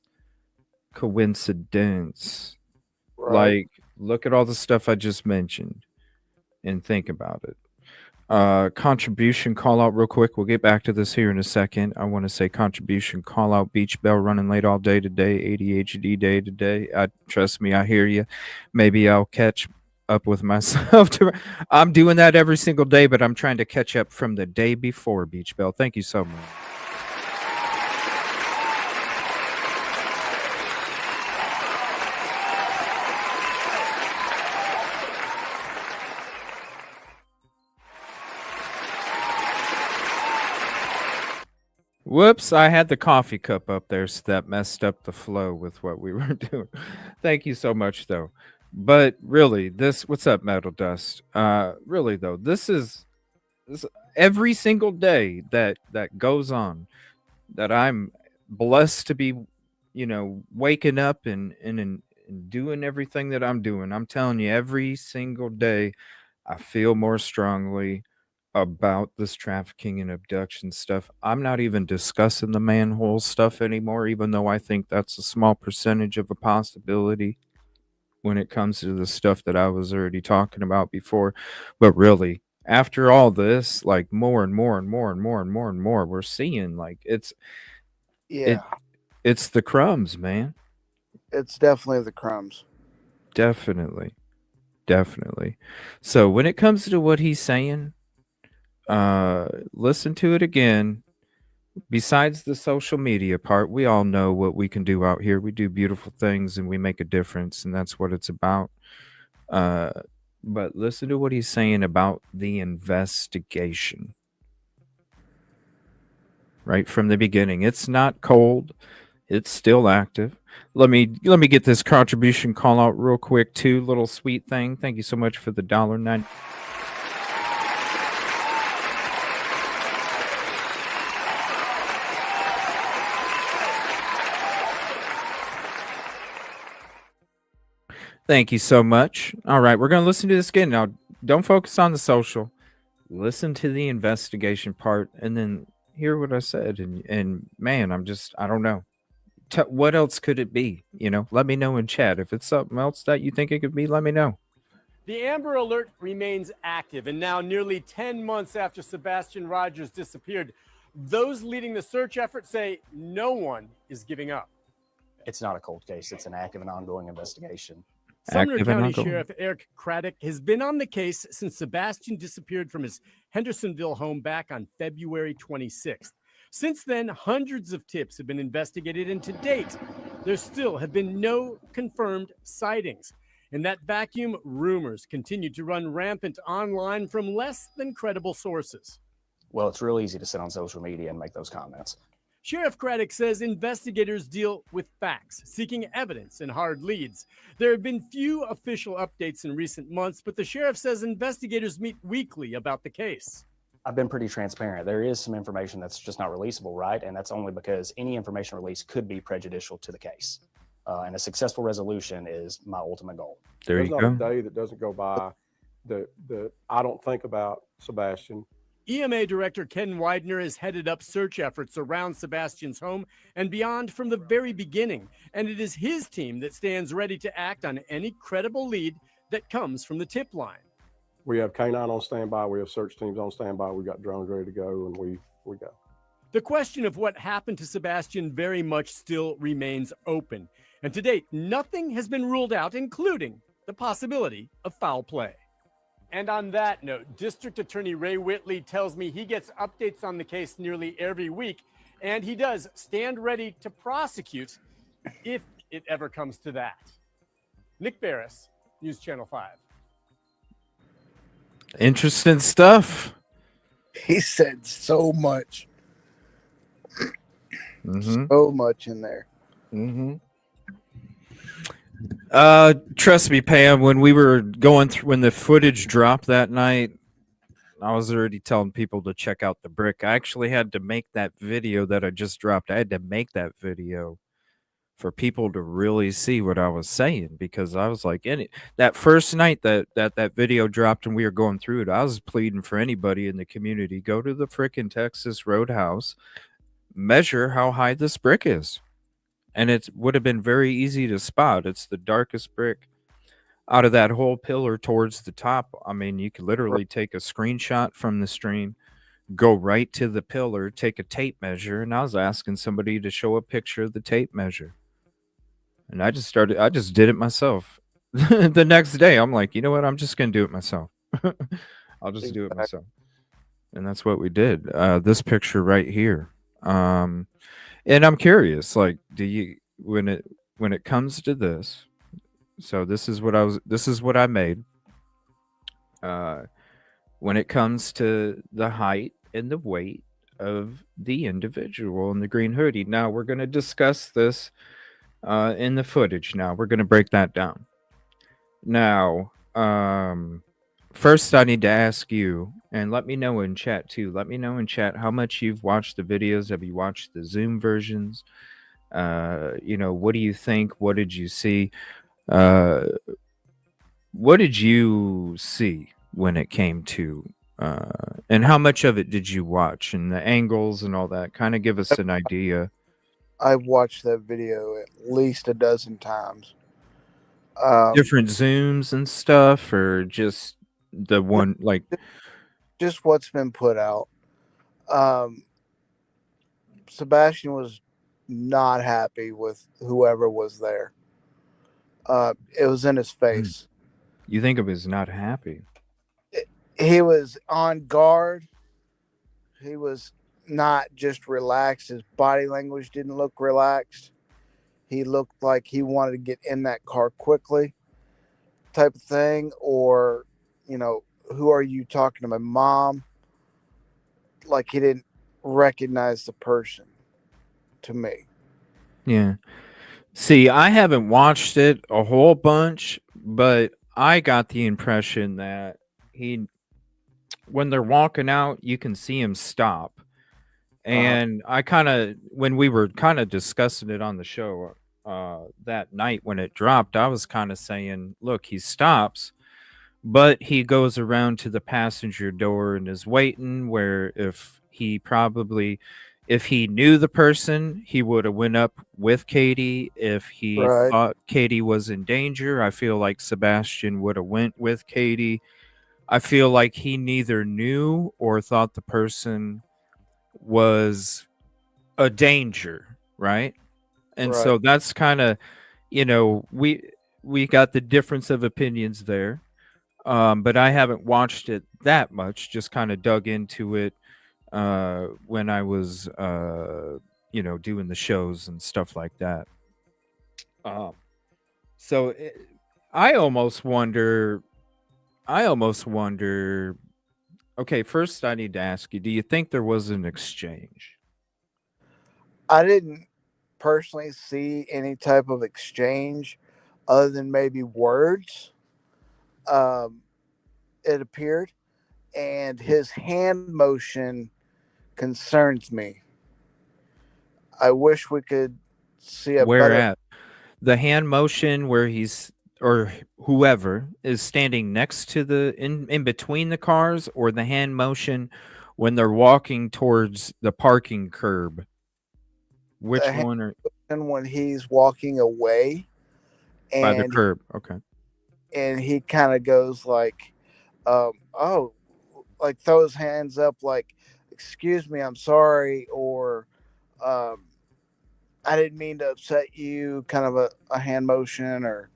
Speaker 4: Right.
Speaker 3: Like, look at all the stuff I just mentioned and think about it. Contribution call out real quick. We'll get back to this here in a second. I want to say contribution call out. Beach Bell running late all day today. ADHD day today. Trust me, I hear you. Maybe I'll catch up with myself. I'm doing that every single day, but I'm trying to catch up from the day before. Beach Bell, thank you so much. Whoops, I had the coffee cup up there, so that messed up the flow with what we were doing. Thank you so much, though. But really, what's up, Metal Dust? Really, though, this every single day that goes on, that I'm blessed to be, waking up and doing everything that I'm doing. I'm telling you, every single day, I feel more strongly about this trafficking and abduction stuff. I'm not even discussing the manhole stuff anymore, even though I think that's a small percentage of a possibility when it comes to the stuff that I was already talking about before. But really, after all this, like more and more and more and more and more and more, we're seeing like it's the crumbs, man.
Speaker 4: It's definitely the crumbs.
Speaker 3: Definitely. So when it comes to what he's saying, listen to it again. Besides the social media part, we all know what we can do out here. We do beautiful things and we make a difference, and that's what it's about. But listen to what he's saying about the investigation. Right from the beginning. It's not cold. It's still active. Let me get this contribution call out real quick too. Little sweet thing. Thank you so much for the $1.09. Thank you so much. All right, we're going to listen to this again. Now, don't focus on the social. Listen to the investigation part and then hear what I said. And man, I don't know. What else could it be? Let me know in chat. If it's something else that you think it could be, let me know.
Speaker 5: The Amber Alert remains active, and now nearly 10 months after Sebastian Rogers disappeared, those leading the search effort say no one is giving up.
Speaker 6: It's not a cold case. It's an active and ongoing investigation.
Speaker 5: Sumner County Sheriff Eric Craddock has been on the case since Sebastian disappeared from his Hendersonville home back on February 26th. Since then, hundreds of tips have been investigated, and to date, there still have been no confirmed sightings. In that vacuum, rumors continue to run rampant online from less than credible sources.
Speaker 6: Well, it's real easy to sit on social media and make those comments.
Speaker 5: Sheriff Craddock says investigators deal with facts, seeking evidence and hard leads. There have been few official updates in recent months, but the sheriff says investigators meet weekly about the case.
Speaker 6: I've been pretty transparent. There is some information that's just not releasable, right? And that's only because any information released could be prejudicial to the case. And a successful resolution is my ultimate goal.
Speaker 7: There's not a day that doesn't go by that I don't think about Sebastian.
Speaker 5: EMA Director Ken Widener has headed up search efforts around Sebastian's home and beyond from the very beginning, and it is his team that stands ready to act on any credible lead that comes from the tip line.
Speaker 7: We have K9 on standby. We have search teams on standby. We've got drones ready to go, and we go.
Speaker 5: The question of what happened to Sebastian very much still remains open, and to date, nothing has been ruled out, including the possibility of foul play. And on that note, District Attorney Ray Whitley tells me he gets updates on the case nearly every week, and he does stand ready to prosecute if it ever comes to that. Nick Barris, News Channel 5.
Speaker 3: Interesting stuff.
Speaker 4: He said so much. So much in there.
Speaker 3: Trust me, Pam, when we were going through, when the footage dropped that night, I was already telling people to check out the brick. I actually had to make that video that I just dropped. I had to make that video for people to really see what I was saying, because I was like, that first night that video dropped and we were going through it, I was pleading for anybody in the community, go to the frickin' Texas Roadhouse, measure how high this brick is. And it would have been very easy to spot. It's the darkest brick out of that whole pillar towards the top. I mean, you could literally take a screenshot from the stream, go right to the pillar, take a tape measure, and I was asking somebody to show a picture of the tape measure. And I just did it myself. The next day, I'm like, you know what? I'm just going to do it myself. I'll just do it myself. And that's what we did. This picture right here. And I'm curious, like, do you, when it comes to this, so this is what I made. When it comes to the height and the weight of the individual in the green hoodie. Now we're going to discuss this in the footage. Now we're going to break that down. Now, first I need to ask you, and let me know in chat too. Let me know in chat how much you've watched the videos. Have you watched the Zoom versions? What do you think? What did you see? What did you see when it came to, and how much of it did you watch, and the angles and all that? Kind of give us an idea.
Speaker 4: I've watched that video at least a dozen times.
Speaker 3: Different zooms and stuff, or just the one, like
Speaker 4: just what's been put out. Sebastian was not happy with whoever was there. It was in his face.
Speaker 3: You think of as not happy?
Speaker 4: He was on guard. He was not just relaxed. His body language didn't look relaxed. He looked like he wanted to get in that car quickly, type of thing. Or, who are you talking to, my mom? Like, he didn't recognize the person, to me.
Speaker 3: Yeah. See, I haven't watched it a whole bunch, but I got the impression that when they're walking out, you can see him stop. And I when we were kind of discussing it on the show that night when it dropped, I was kind of saying, look, he stops, but he goes around to the passenger door and is waiting, where if he knew the person, he would have went up with Katie. If he thought Katie was in danger, I feel like Sebastian would have went with Katie. I feel like he neither knew or thought the person was a danger, right? And so that's kind of, we got the difference of opinions there. But I haven't watched it that much, just kind of dug into it when I was doing the shows and stuff like that. So I almost wonder, okay, first I need to ask you, do you think there was an exchange?
Speaker 4: I didn't personally see any type of exchange other than maybe words. It appeared, and his hand motion concerns me. I wish we could see a
Speaker 3: Where
Speaker 4: better
Speaker 3: at? The hand motion where he's, or whoever is standing next to in between the cars, or the hand motion when they're walking towards the parking curb? Which one? Or
Speaker 4: when he's walking away and
Speaker 3: by the curb? Okay.
Speaker 4: And he kind of goes like, like throw his hands up like, excuse me, I'm sorry, or I didn't mean to upset you, kind of a hand motion, or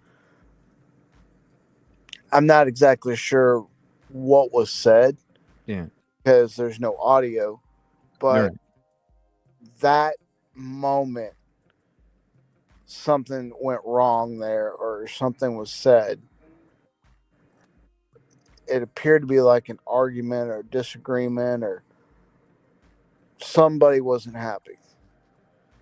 Speaker 4: I'm not exactly sure what was said.
Speaker 3: Yeah.
Speaker 4: Because there's no audio. But that moment, something went wrong there, or something was said. It appeared to be like an argument or disagreement, or somebody wasn't happy.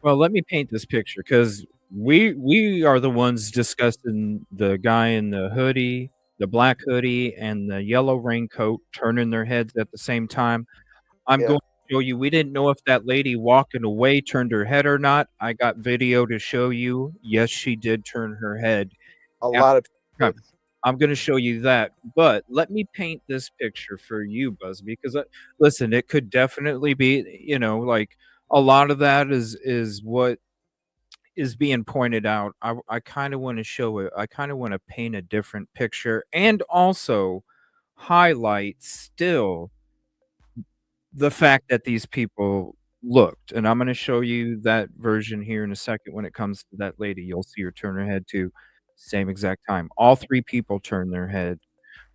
Speaker 3: Well, let me paint this picture because we are the ones discussing the guy in the hoodie, the black hoodie, and the yellow raincoat turning their heads at the same time. I'm
Speaker 4: Yeah,
Speaker 3: going to show you. We didn't know if that lady walking away turned her head or not. I got video to show you. Yes, she did turn her head.
Speaker 4: a
Speaker 3: After
Speaker 4: lot of people
Speaker 3: time.
Speaker 4: did.
Speaker 3: I'm going to show you that. But let me paint this picture for you, Busby, because listen, it could definitely be, like a lot of that is what is being pointed out. I kind of want to show it. I kind of want to paint a different picture and also highlight still the fact that these people looked. And I'm going to show you that version here in a second when it comes to that lady. You'll see her turn her head too. Same exact time. All three people turned their head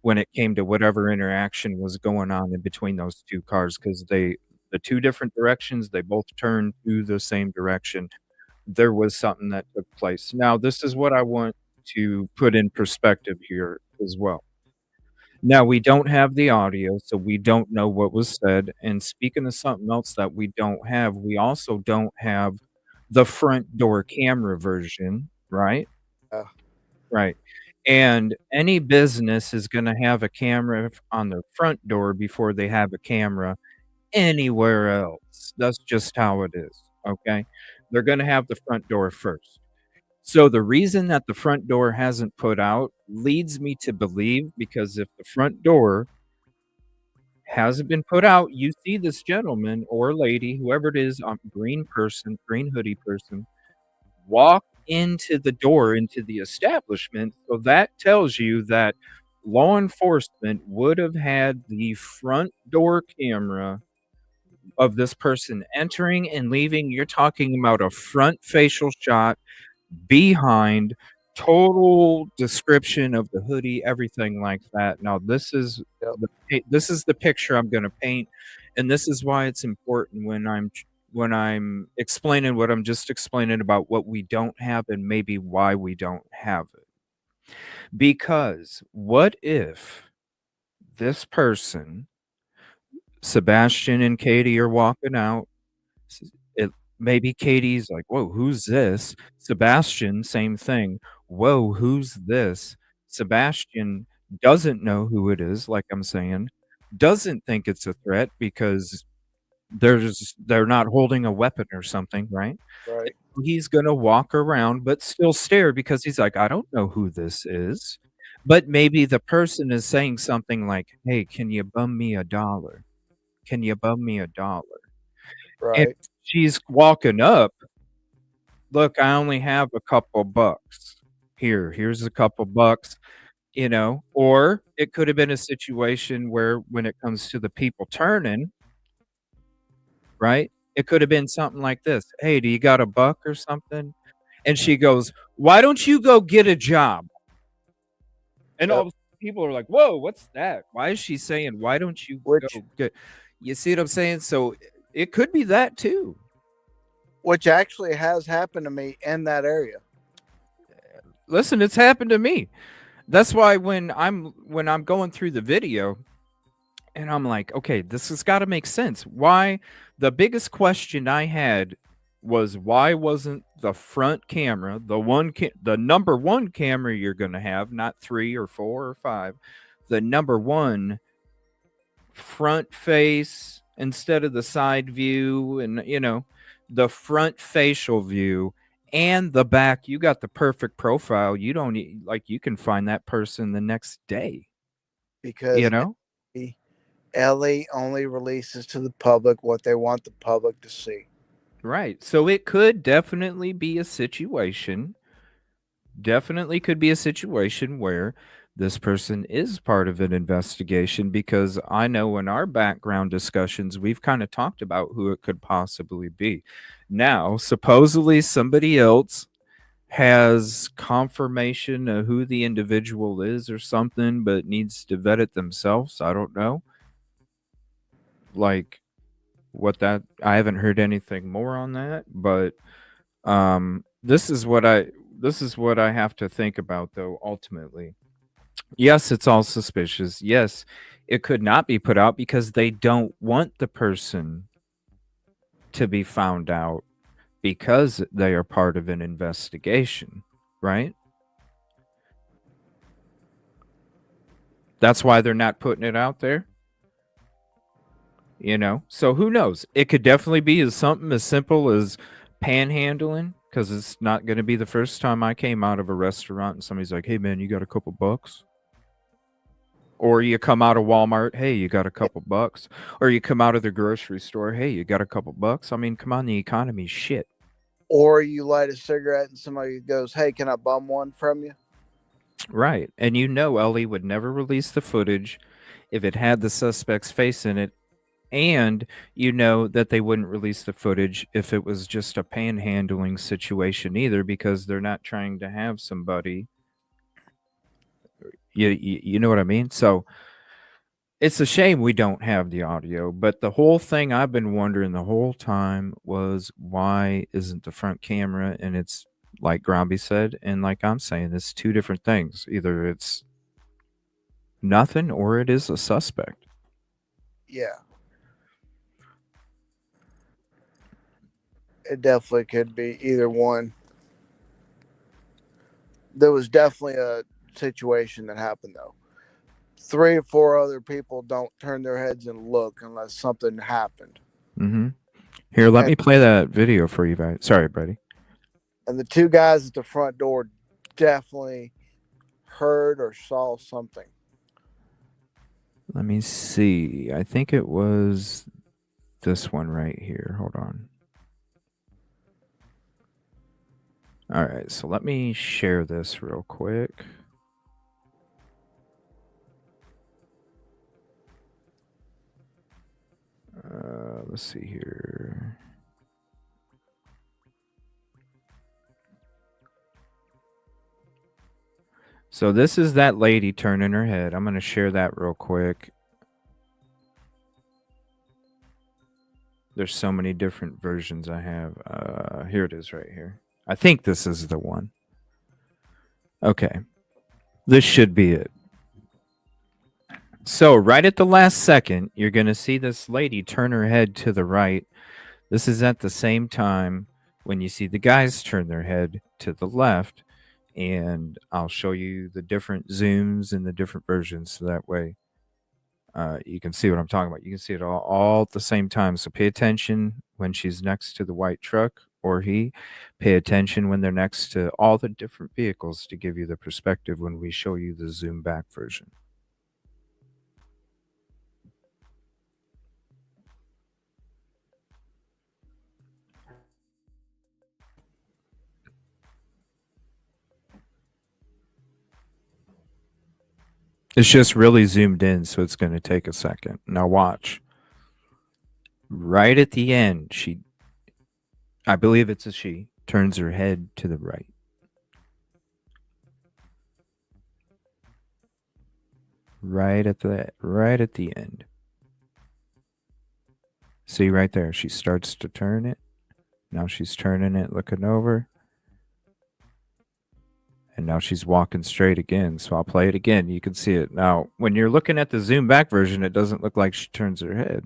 Speaker 3: when it came to whatever interaction was going on in between those two cars because the two different directions, they both turned to the same direction. There was something that took place. Now, this is what I want to put in perspective here as well. Now, we don't have the audio, so we don't know what was said. And speaking of something else that we don't have, we also don't have the front door camera version, right?
Speaker 4: Yeah.
Speaker 3: Right. And any business is going to have a camera on their front door before they have a camera anywhere else. That's just how it is. Okay. They're going to have the front door first. So the reason that the front door hasn't put out leads me to believe because if the front door hasn't been put out, you see this gentleman or lady, whoever it is, green person, green hoodie person, walk into the door into the establishment. So that tells you that law enforcement would have had the front door camera of this person entering and leaving. You're talking about a front facial shot behind, total description of the hoodie, everything like that. Now,
Speaker 4: Yep.
Speaker 3: this is the picture I'm going to paint, and this is why it's important when I'm explaining what I'm just explaining about what we don't have and maybe why we don't have it. Because what if this person, Sebastian and Katie, are walking out? It maybe Katie's like, "Whoa, who's this?" Sebastian, same thing. "Whoa, who's this?" Sebastian doesn't know who it is, like I'm saying, doesn't think it's a threat because they're not holding a weapon or something, right?
Speaker 4: Right.
Speaker 3: He's gonna walk around, but still stare because he's like, "I don't know who this is." But maybe the person is saying something like, "Hey, can you bum me a dollar? Can you bum me a dollar?" And
Speaker 4: Right.
Speaker 3: she's walking up, "Look, I only have a couple bucks. Here's a couple bucks," or it could have been a situation where when it comes to the people turning, right? It could have been something like this, "Hey, do you got a buck or something?" And she goes, "Why don't you go get a job?" And all
Speaker 4: Yep.
Speaker 3: of a sudden people are like, "Whoa, what's that? Why is she saying, 'Why don't you
Speaker 4: Which
Speaker 3: go get'" You see what I'm saying? So it could be that too.
Speaker 4: actually has happened to me in that area.
Speaker 3: Listen, it's happened to me. That's why when I'm going through the video and I'm like, okay, this has got to make sense. Why? The biggest question I had was why wasn't the front camera, the number one camera you're going to have, not 3 or 4 or 5, the number one front face instead of the side view and the front facial view and the back, you got the perfect profile. You don't like you can find that person the next day, you
Speaker 4: Because
Speaker 3: know?
Speaker 4: Ellie only releases to the public what they want the public to see.
Speaker 3: Right. So it could definitely be a situation. Definitely could be a situation where this person is part of an investigation because I know in our background discussions, we've kind of talked about who it could possibly be. Now, supposedly somebody else has confirmation of who the individual is or something, but needs to vet it themselves. I don't know. Like I haven't heard anything more on that, but this is what I have to think about though ultimately. Yes, it's all suspicious. Yes, it could not be put out because they don't want the person to be found out because they are part of an investigation, right? That's why they're not putting it out there. You know, so who knows? It could definitely be as something as simple as panhandling, because it's not going to be the first time I came out of a restaurant and somebody's like, "Hey, man, you got a couple bucks?" Or you come out of Walmart, "Hey, you got a couple bucks?" Or you come out of the grocery store, "Hey, you got a couple bucks?" I mean, come on, the economy's shit.
Speaker 4: Or you light a cigarette and somebody goes, "Hey, can I bum one from you?"
Speaker 3: Right. And you know Ellie would never release the footage if it had the suspect's face in it. And you know that they wouldn't release the footage if it was just a panhandling situation either, because they're not trying to have somebody. You know what I mean? So it's a shame we don't have the audio, but the whole thing I've been wondering the whole time was, why isn't the front camera? And it's like Gromby said, and like I'm saying, it's two different things. Either it's nothing or it is a suspect.
Speaker 4: Yeah. It definitely could be either one. There was definitely a situation that happened, though. 3 or 4 other people don't turn their heads and look unless something happened.
Speaker 3: Mm-hmm. Here, let me play that video for you guys. Sorry, buddy.
Speaker 4: And the 2 guys at the front door definitely heard or saw something.
Speaker 3: Let me see. I think it was this one right here. Hold on. All right, so let me share this real quick. Let's see here. So this is that lady turning her head. I'm going to share that real quick. There's so many different versions I have. Here it is right here. I think this is the one. Okay. This should be it. So right at the last second, you're going to see this lady turn her head to the right. This is at the same time when you see the guys turn their head to the left. And I'll show you the different zooms and the different versions, so that way you can see what I'm talking about. You can see it all at the same time. So pay attention when she's next to the white truck, or he. Pay attention when they're next to all the different vehicles to give you the perspective when we show you the zoom back version. It's just really zoomed in, so it's going to take a second. Now watch. Right at the end, I believe it's a she, turns her head to the right. Right at the end. See right there, she starts to turn it. Now she's turning it, looking over. And now she's walking straight again. So I'll play it again. You can see it. Now, when you're looking at the zoom back version, it doesn't look like she turns her head.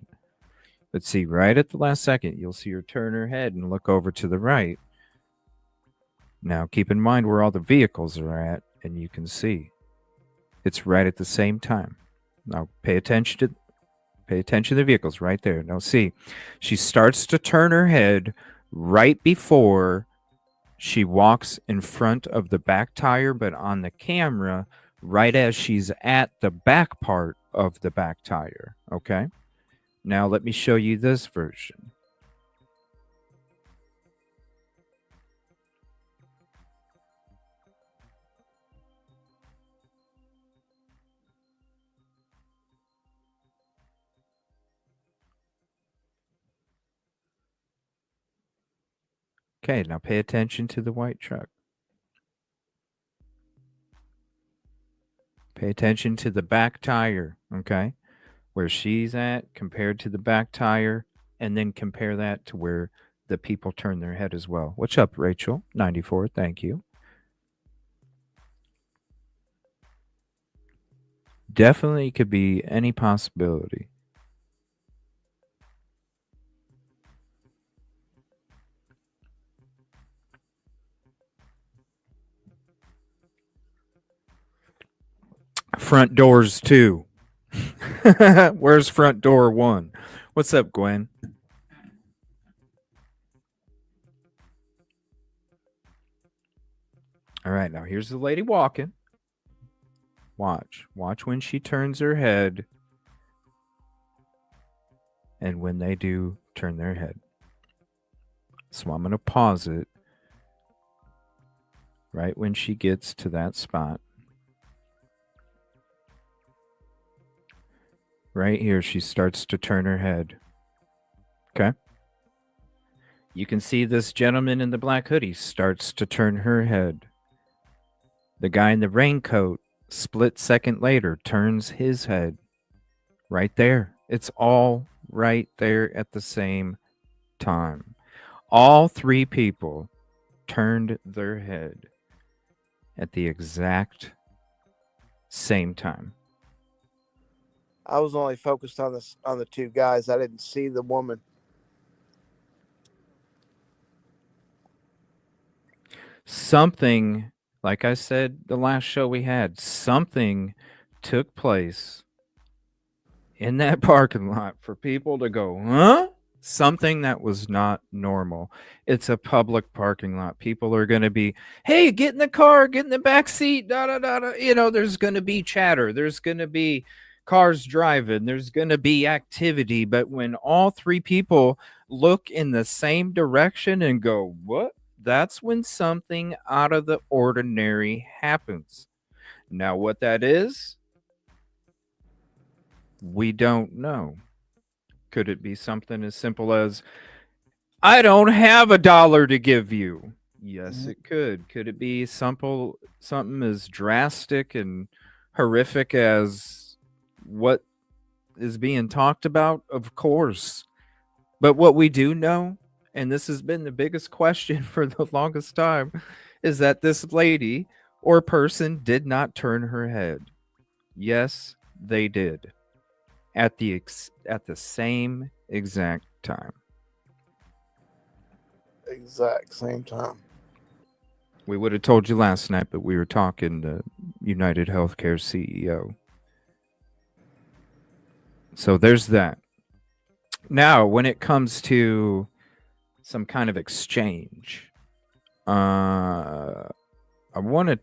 Speaker 3: But see, right at the last second, you'll see her turn her head and look over to the right. Now, keep in mind where all the vehicles are at, and you can see it's right at the same time. Now, pay attention to the vehicles right there. Now, see, she starts to turn her head right before she walks in front of the back tire, but on the camera, right as she's at the back part of the back tire. Okay. Now let me show you this version. Okay, now pay attention to the white truck. Pay attention to the back tire, okay? Where she's at compared to the back tire, and then compare that to where the people turn their head as well. What's up, Rachel? 94, thank you. Definitely could be any possibility. front doors 2? Where's front door 1? What's up, Gwen? All right, now here's the lady walking. Watch when she turns her head, and when they do turn their head. So I'm going to pause it right when she gets to that spot. Right here, she starts to turn her head. Okay. You can see this gentleman in the black hoodie starts to turn her head. The guy in the raincoat, split second later, turns his head. Right there. It's all right there at the same time. All 3 people turned their head at the exact same time.
Speaker 4: I was only focused on the 2 guys. I didn't see the woman.
Speaker 3: Something, like I said the last show we had, something took place in that parking lot for people to go, huh? Something that was not normal. It's a public parking lot. People are going to be, hey, get in the car, get in the back seat, da da da da. You know, there's going to be chatter. There's going to be cars driving. There's going to be activity. But when all 3 people look in the same direction and go, what? That's when something out of the ordinary happens. Now, what that is, we don't know. Could it be something as simple as, I don't have $1 to give you? Yes, it could. Could it be something as drastic and horrific as what is being talked about? Of course. But what we do know, and this has been the biggest question for the longest time, is that this lady or person did not turn her head. Yes, they did. At the same exact time.
Speaker 4: Exact same time.
Speaker 3: We would have told you last night, but we were talking to United Healthcare CEO. So there's that. Now, when it comes to some kind of exchange, I want to,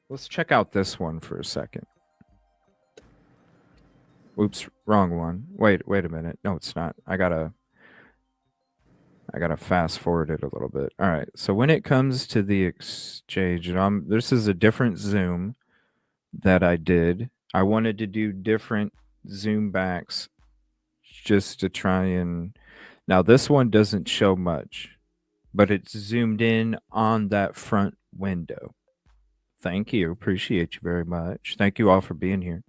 Speaker 3: let's check out this one for a second. Oops, wrong one. Wait a minute. No, it's not. I gotta fast forward it a little bit. All right. So when it comes to the exchange, this is a different Zoom that I did. I wanted to do different Zoom backs just to try and. Now this one doesn't show much, but it's zoomed in on that front window. Thank you. Appreciate you very much. Thank you all for being here.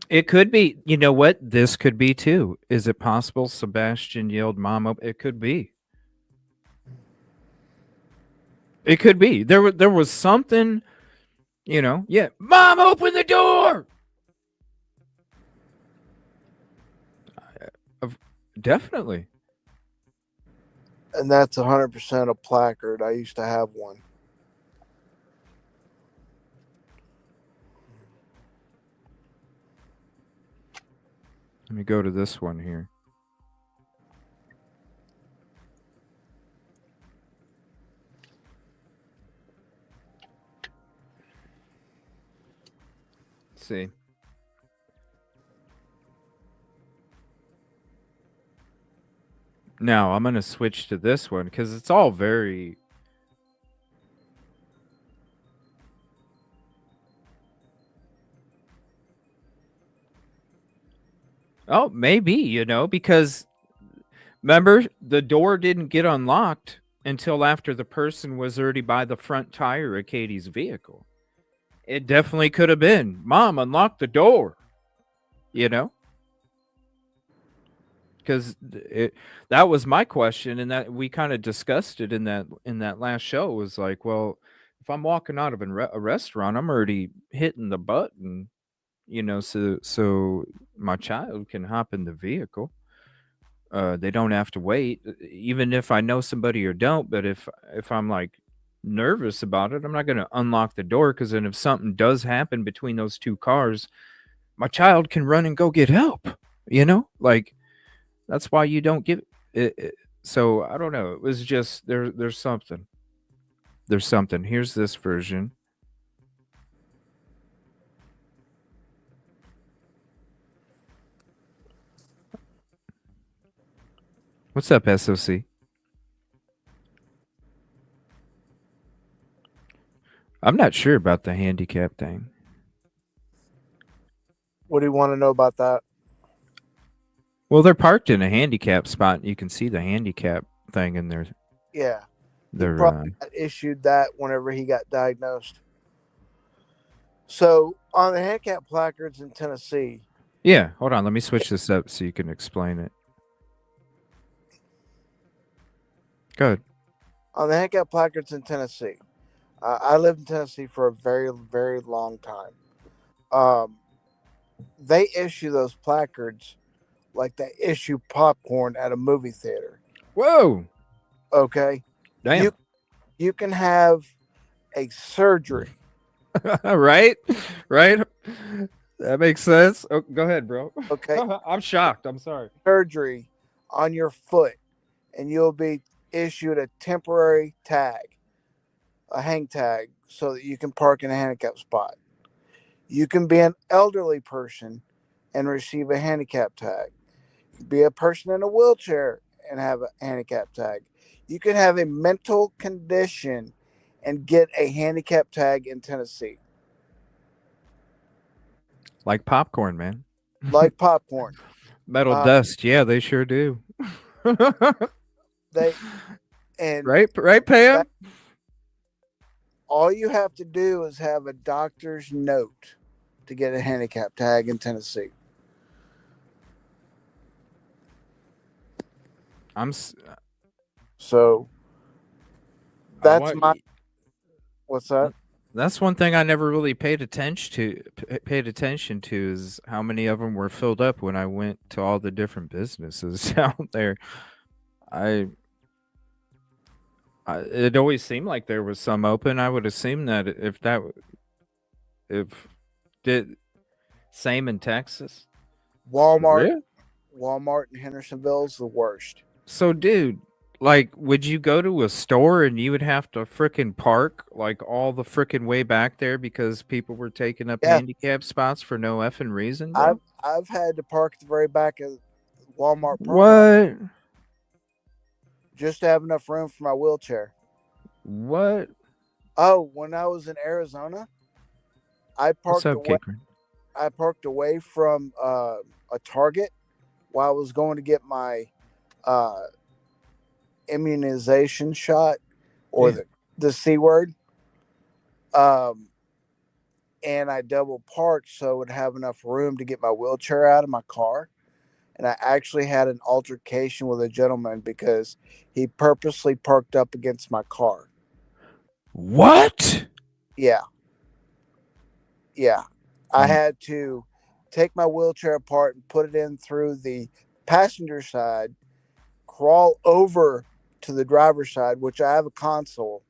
Speaker 3: It could be. You know what? This could be too. Is it possible Sebastian yelled mom up? It could be. It could be. There was something, yeah. Mom, open the door! Definitely.
Speaker 4: And that's 100% a placard. I used to have one.
Speaker 3: Let me go to this one here. Let's see. Now I'm going to switch to this one because it's all very... Oh, maybe, because remember, the door didn't get unlocked until after the person was already by the front tire of Katie's vehicle. It definitely could have been, Mom, unlock the door, because that was my question, and that we kind of discussed it in that last show. It was like, well, if I'm walking out of a restaurant, I'm already hitting the button, so my child can hop in the vehicle. They don't have to wait, even if I know somebody or don't. But if I'm like nervous about it. I'm not going to unlock the door because then if something does happen between those two cars, my child can run and go get help. You know, like that's why you don't give it. So I don't know. It was just there's something. There's something. Here's this version. What's up, SOC? I'm not sure about the handicap thing.
Speaker 4: What do you want to know about that?
Speaker 3: Well, they're parked in a handicap spot. And you can see the handicap thing in there.
Speaker 4: Yeah.
Speaker 3: They're
Speaker 4: He probably got issued that whenever he got diagnosed. So on the handicap placards in Tennessee.
Speaker 3: Yeah, hold on. Let me switch this up so you can explain it. Go ahead.
Speaker 4: On the handicap placards in Tennessee. I lived in Tennessee for a very, very long time. They issue those placards like they issue popcorn at a movie theater.
Speaker 3: Whoa.
Speaker 4: Okay.
Speaker 3: Damn.
Speaker 4: You can have a surgery.
Speaker 3: Right? That makes sense. Oh, go ahead, bro.
Speaker 4: Okay.
Speaker 3: I'm shocked. I'm sorry.
Speaker 4: Surgery on your foot, and you'll be issued a temporary tag, a hang tag, so that you can park in a handicap spot. You can be an elderly person and receive a handicap tag. You can be a person in a wheelchair and have a handicap tag. You can have a mental condition and get a handicap tag in Tennessee.
Speaker 3: Like popcorn, man.
Speaker 4: Like popcorn.
Speaker 3: Metal dust. Yeah, they sure do. Right, Pam?
Speaker 4: All you have to do is have a doctor's note to get a handicap tag in Tennessee. So that's what's that?
Speaker 3: That's one thing I never really paid attention to is how many of them were filled up when I went to all the different businesses out there. It always seemed like there was some open. I would assume that same in Texas.
Speaker 4: Walmart in Hendersonville is the worst.
Speaker 3: So, dude, like, would you go to a store and you would have to frickin' park like all the frickin' way back there because people were taking up handicap spots for no effing reason? Bro?
Speaker 4: I've had to park at the very back of Walmart.
Speaker 3: What?
Speaker 4: Just to have enough room for my wheelchair.
Speaker 3: What?
Speaker 4: Oh, when I was in Arizona, I parked away from a Target while I was going to get my immunization shot or the C word. And I double parked so I would have enough room to get my wheelchair out of my car. And I actually had an altercation with a gentleman because he purposely parked up against my car.
Speaker 3: What?
Speaker 4: Yeah. I had to take my wheelchair apart and put it in through the passenger side, crawl over to the driver's side, which I have a console,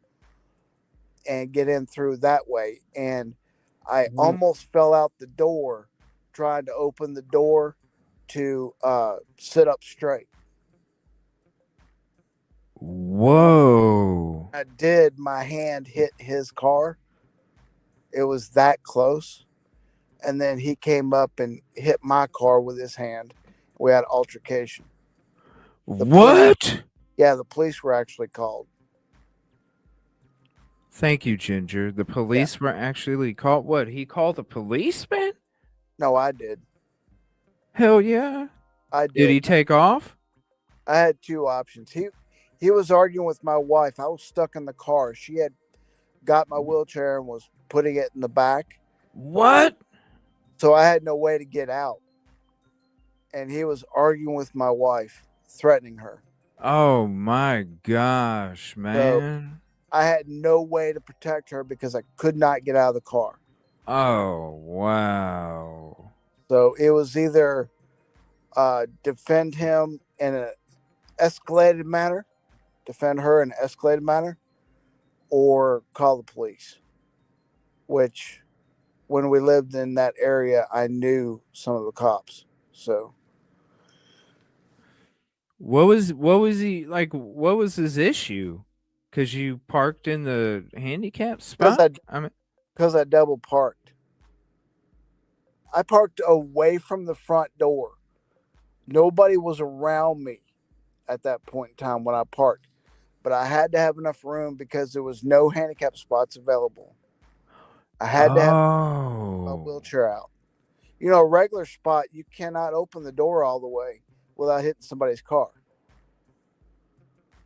Speaker 4: and get in through that way. And I almost fell out the door trying to open the door to sit up straight.
Speaker 3: Whoa.
Speaker 4: I did. My hand hit his car. It was that close. And then he came up and hit my car with his hand. We had altercation.
Speaker 3: What?
Speaker 4: The police were actually called.
Speaker 3: Thank you, Ginger. The police were actually called. What? He called the policeman?
Speaker 4: No, I did.
Speaker 3: Hell yeah.
Speaker 4: I did.
Speaker 3: Did he take off?
Speaker 4: I had two options. He was arguing with my wife. I was stuck in the car. She had got my wheelchair and was putting it in the back.
Speaker 3: What?
Speaker 4: So I had no way to get out. And he was arguing with my wife, threatening her.
Speaker 3: Oh my gosh, man.
Speaker 4: So I had no way to protect her because I could not get out of the car.
Speaker 3: Oh, wow.
Speaker 4: So it was either defend him in an escalated manner, defend her in an escalated manner, or call the police, which when we lived in that area, I knew some of the cops. So
Speaker 3: What was he like? What was his issue? Because you parked in the handicap spot. I mean,
Speaker 4: because I double parked. I parked away from the front door. Nobody was around me at that point in time when I parked, but I had to have enough room because there was no handicap spots available. I had to have my wheelchair out. You know, a regular spot, you cannot open the door all the way without hitting somebody's car.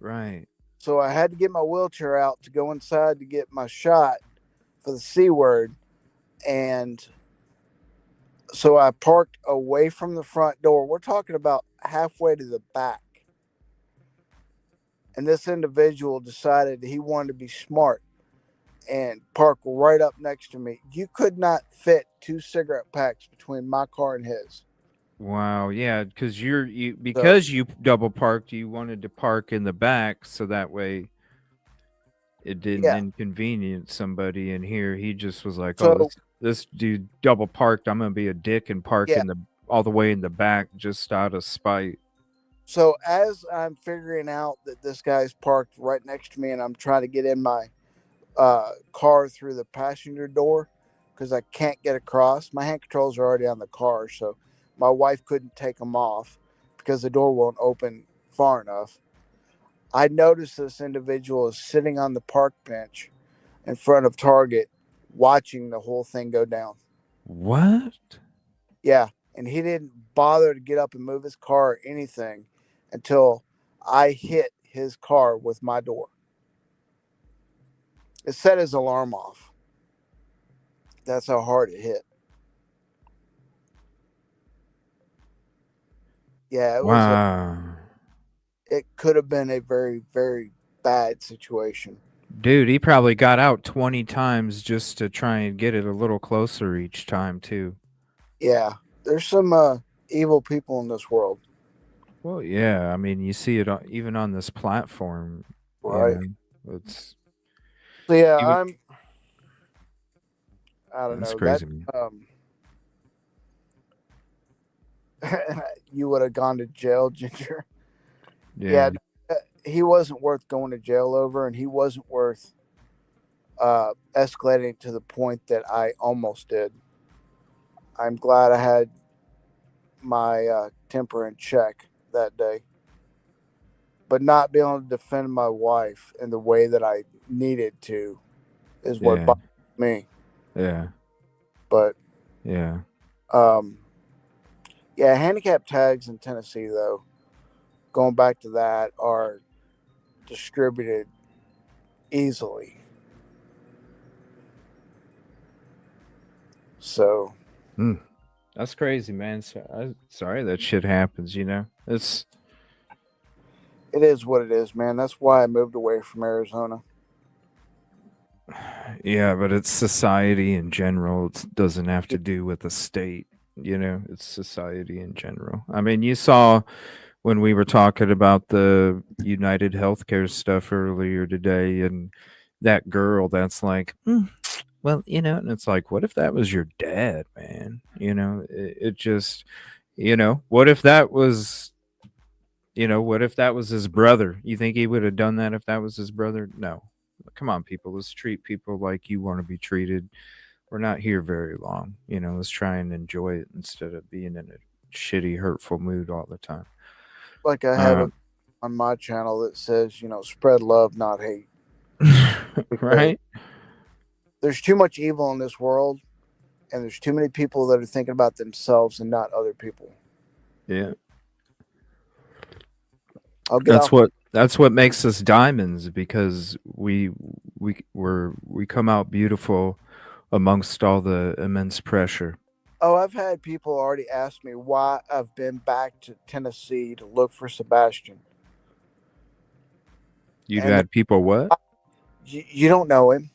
Speaker 3: Right.
Speaker 4: So I had to get my wheelchair out to go inside to get my shot for the C word. And so I parked away from the front door. We're talking about halfway to the back. And this individual decided he wanted to be smart and park right up next to me. You could not fit 2 cigarette packs between my car and his.
Speaker 3: Wow. Yeah, because you double parked, you wanted to park in the back so that way it didn't inconvenience somebody. And here he just was like, "Oh, this dude double parked. I'm gonna be a dick and park in the all the way in the back just out of spite."
Speaker 4: So as I'm figuring out that this guy's parked right next to me, and I'm trying to get in my car through the passenger door because I can't get across. My hand controls are already on the car, so my wife couldn't take them off because the door won't open far enough. I noticed this individual is sitting on the park bench in front of Target watching the whole thing go down.
Speaker 3: What?
Speaker 4: Yeah, and he didn't bother to get up and move his car or anything until I hit his car with my door. It set his alarm off. That's how hard it hit. Yeah, it could have been a very, very bad situation.
Speaker 3: Dude, he probably got out 20 times just to try and get it a little closer each time, too.
Speaker 4: Yeah, there's some evil people in this world.
Speaker 3: Well, yeah, I mean, you see it even on this platform.
Speaker 4: Right.
Speaker 3: It's.
Speaker 4: So, yeah, I don't
Speaker 3: That's
Speaker 4: know.
Speaker 3: crazy,
Speaker 4: You would have gone to jail, Ginger.
Speaker 3: Yeah.
Speaker 4: He wasn't worth going to jail over, and he wasn't worth escalating to the point that I almost did. I'm glad I had my temper in check that day. But not being able to defend my wife in the way that I needed to is what bothered me.
Speaker 3: Yeah.
Speaker 4: But
Speaker 3: yeah.
Speaker 4: Handicap tags in Tennessee, though, going back to that, are distributed easily. So
Speaker 3: that's crazy, man. Sorry that shit happens, you know. It
Speaker 4: is what it is, man. That's why I moved away from Arizona.
Speaker 3: Yeah, but it's society in general. It doesn't have to do with the state, you know. It's society in general. I mean, you saw when we were talking about the United Healthcare stuff earlier today, and that girl that's like, well, you know, and it's like, what if that was your dad, man? You know, it just, you know, what if that was, you know, what if that was his brother? You think he would have done that if that was his brother? No. Come on, people. Let's treat people like you want to be treated. We're not here very long. You know, let's try and enjoy it instead of being in a shitty, hurtful mood all the time.
Speaker 4: Like I have on my channel that says, you know, spread love, not hate.
Speaker 3: Right?
Speaker 4: There's too much evil in this world, and there's too many people that are thinking about themselves and not other people.
Speaker 3: Yeah. That's what makes us diamonds, because we come out beautiful amongst all the immense pressure.
Speaker 4: Oh, I've had people already ask me why I've been back to Tennessee to look for Sebastian.
Speaker 3: You've had people what?
Speaker 4: You don't know him.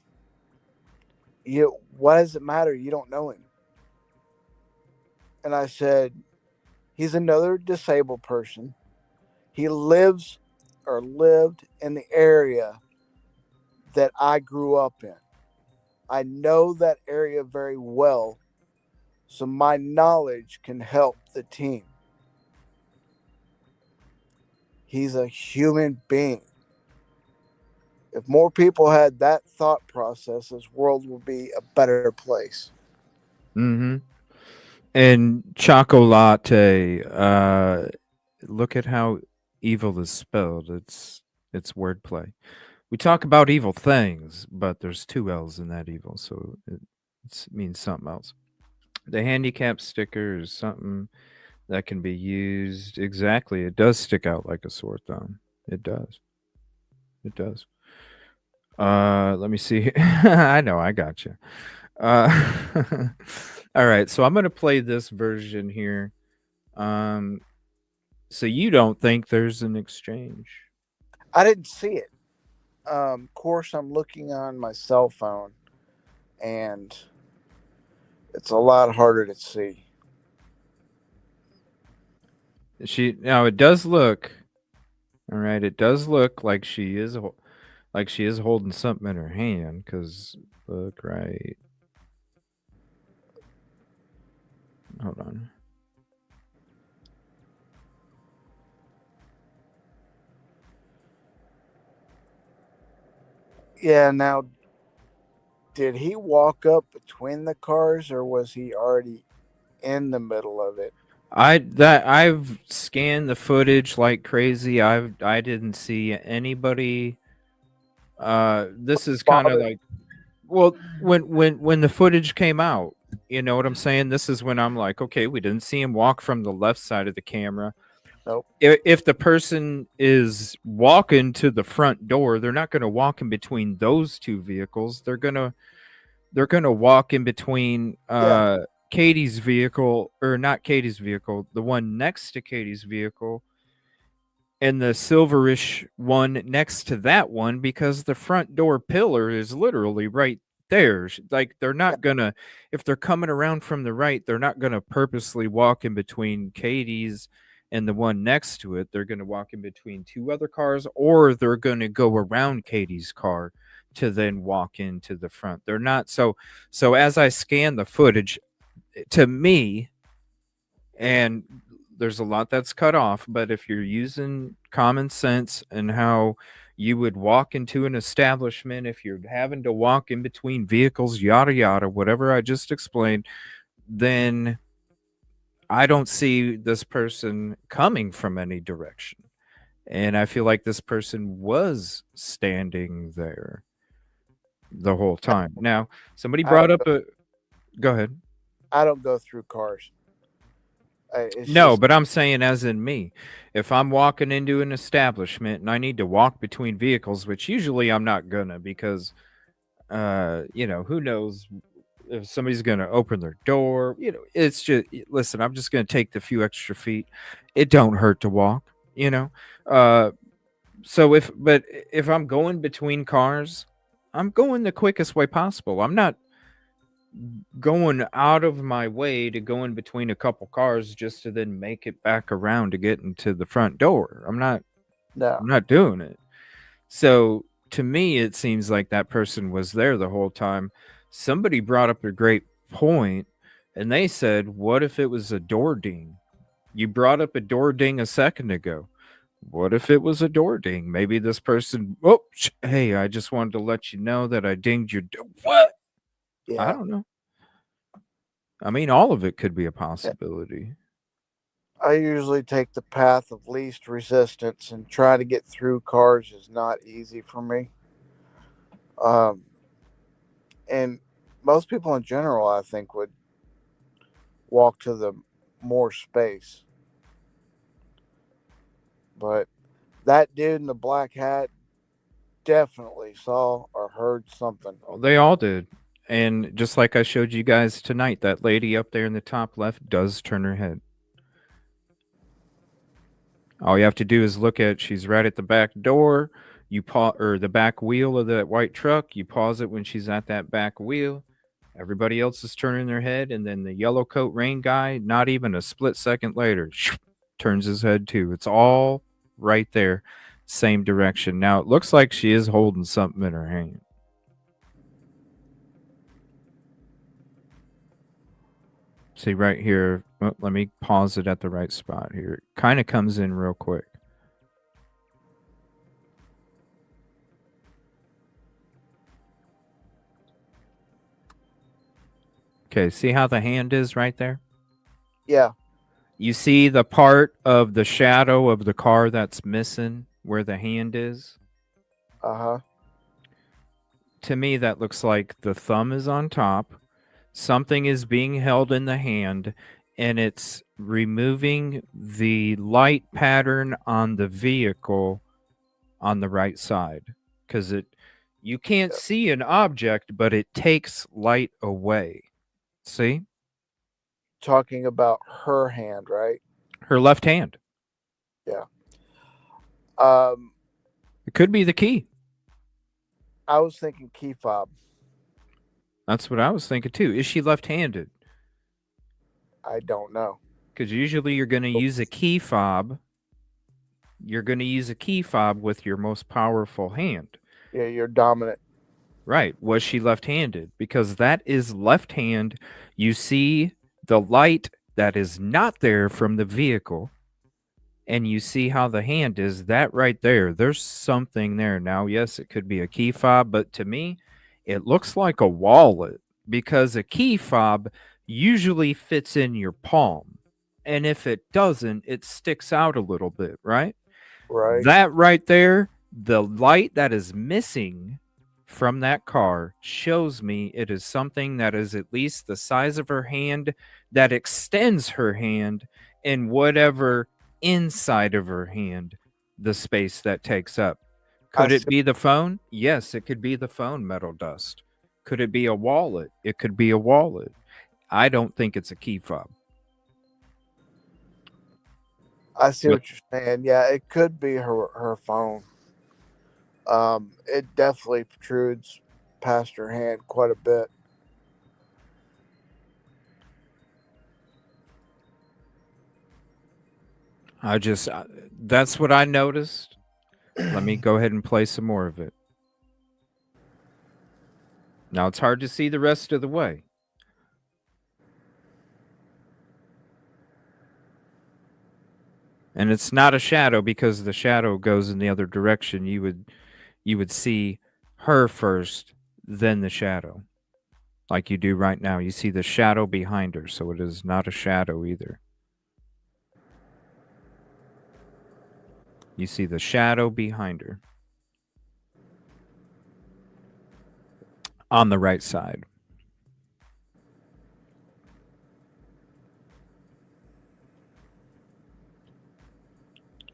Speaker 4: Why does it matter? You don't know him. And I said, he's another disabled person. He lived in the area that I grew up in. I know that area very well, so my knowledge can help the team. He's a human being. If more people had that thought process, this world would be a better place.
Speaker 3: Mm-hmm. And Choco Latte, look at how evil is spelled. It's wordplay. We talk about evil things, but there's two L's in that evil, so it means something else. The handicap sticker is something that can be used exactly. It does stick out like a sore thumb. It does. It does. Let me see. I know, I got you. All right, so I'm gonna play this version here. So you don't think there's an exchange?
Speaker 4: I didn't see it. Of course, I'm looking on my cell phone, and it's a lot harder to see.
Speaker 3: Now it does look. All right, it does look like she is holding something in her hand. Cause look right. Hold on.
Speaker 4: Yeah, now, did he walk up between the cars, or was he already in the middle of it?
Speaker 3: I've scanned the footage like crazy. I didn't see anybody. This is kind of like, well, when the footage came out, you know what I'm saying? This is when I'm like, okay, we didn't see him walk from the left side of the camera.
Speaker 4: Nope.
Speaker 3: If the person is walking to the front door, they're not going to walk in between those two vehicles. They're gonna walk in between Katie's vehicle, or not Katie's vehicle, the one next to Katie's vehicle, and the silverish one next to that one, because the front door pillar is literally right there. Like, they're not gonna, if they're coming around from the right, they're not gonna purposely walk in between Katie's and the one next to it. They're gonna walk in between two other cars, or they're gonna go around Katie's car to then walk into the front. They're not. So as I scan the footage, to me, and there's a lot that's cut off, but if you're using common sense and how you would walk into an establishment, if you're having to walk in between vehicles, yada yada, whatever I just explained, then I don't see this person coming from any direction. And I feel like this person was standing there the whole time. Now, somebody brought up a. Go ahead.
Speaker 4: I don't go through cars.
Speaker 3: But I'm saying, as in me, if I'm walking into an establishment and I need to walk between vehicles, which usually I'm not gonna, because, who knows if somebody's gonna open their door. It's just, listen, I'm just gonna take the few extra feet. It don't hurt to walk. So if I'm going between cars, I'm going the quickest way possible. I'm not going out of my way to go in between a couple cars just to then make it back around to get into the front door. I'm not doing it. So to me, it seems like that person was there the whole time. Somebody brought up a great point, and they said, what if it was a door ding? You brought up a door ding a second ago. What if it was a door ding? Maybe this person, hey, I just wanted to let you know that I dinged your door. What? Yeah. I don't know. I mean, all of it could be a possibility.
Speaker 4: I usually take the path of least resistance, and try to get through cars is not easy for me. And most people in general, I think, would walk to the more space. But that dude in the black hat definitely saw or heard something.
Speaker 3: They all did. And just like I showed you guys tonight, that lady up there in the top left does turn her head. All you have to do is look at, she's right at the back door. You pause, or the back wheel of that white truck. You pause it when she's at that back wheel. Everybody else is turning their head, and then the yellow coat rain guy, not even a split second later, turns his head too. It's all right there. same direction. Now it looks like she is holding something in her hand. See right here, well, let me pause it at the right spot here. It kind of comes in real quick. Okay, see how the hand is right there?
Speaker 4: Yeah.
Speaker 3: You see the part of the shadow of the car that's missing where the hand is?
Speaker 4: Uh-huh.
Speaker 3: To me, that looks like the thumb is on top. Something is being held in the hand, and it's removing the light pattern on the vehicle on the right side. Because you can't see an object, but it takes light away. See?
Speaker 4: Talking about her hand, right?
Speaker 3: Her left hand.
Speaker 4: Yeah.
Speaker 3: It could be the key.
Speaker 4: I was thinking key fob.
Speaker 3: That's what I was thinking too. Is she left-handed?
Speaker 4: I don't know.
Speaker 3: Because usually you're going to use a key fob. You're going to use a key fob with your most powerful hand.
Speaker 4: Yeah, you're dominant.
Speaker 3: Right. Was she left-handed? Because that is left hand. You see the light that is not there from the vehicle. And you see how the hand is. That right there. There's something there. Now, yes, it could be a key fob. But to me, it looks like a wallet. Because a key fob usually fits in your palm. And if it doesn't, it sticks out a little bit, right?
Speaker 4: Right.
Speaker 3: That right there, the light that is missing from that car shows me it is something that is at least the size of her hand, that extends her hand in whatever inside of her hand, the space that takes up. Could it be the phone? Yes, it could be the phone, Metal Dust. Could it be a wallet? It could be a wallet. I don't think it's a key fob.
Speaker 4: I see what you're saying. Yeah, it could be her phone. It definitely protrudes past her hand quite a bit.
Speaker 3: That's what I noticed. Let me go ahead and play some more of it. Now it's hard to see the rest of the way. And it's not a shadow because the shadow goes in the other direction. You would see her first, then the shadow. Like you do right now. You see the shadow behind her, so it is not a shadow either. You see the shadow behind her. On the right side.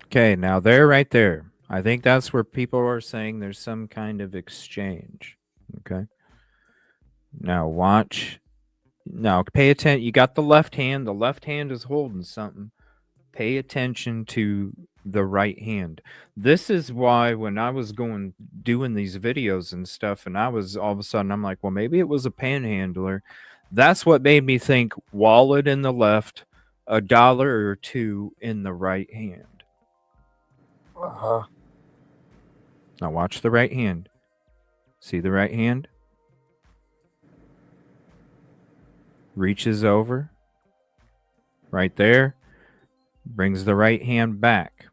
Speaker 3: Okay, now there, right there. I think that's where people are saying there's some kind of exchange. Okay. Now watch. Now pay attention. You got the left hand. The left hand is holding something. Pay attention to the right hand. This is why when I was doing these videos and stuff, and I was all of a sudden, I'm like, well, maybe it was a panhandler. That's what made me think wallet in the left, $1 or $2 in the right hand.
Speaker 4: Uh-huh.
Speaker 3: Now watch the right hand. See the right hand? Reaches over. Right there. Brings the right hand back.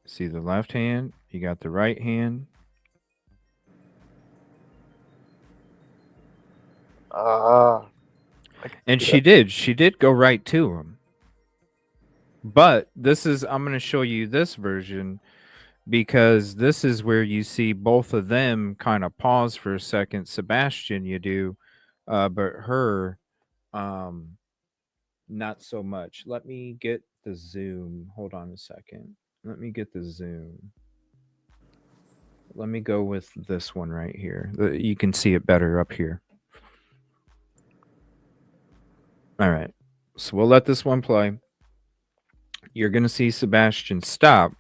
Speaker 3: See the left hand? You got the right hand. And she did go right to him. But I'm going to show you this version because this is where you see both of them kind of pause for a second. Sebastian, you do, but her, not so much. Let me get the zoom. Hold on a second. Let me get the zoom. Let me go with this one right here. You can see it better up here. All right. So we'll let this one play. You're going to see Sebastian stop.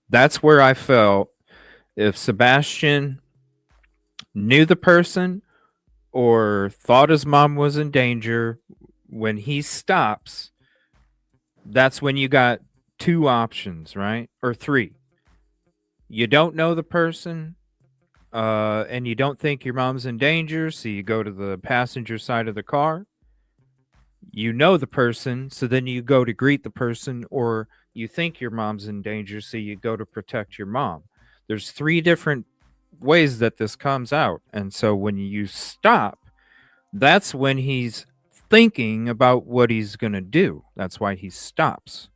Speaker 3: That's where I felt if Sebastian knew the person or thought his mom was in danger, when he stops, that's when you got two options, right? Or three. You don't know the person, and you don't think your mom's in danger, so you go to the passenger side of the car. You know the person, so then you go to greet the person, or you think your mom's in danger, so you go to protect your mom. There's three different ways that this comes out. And so when you stop, that's when he's thinking about what he's going to do. That's why he stops.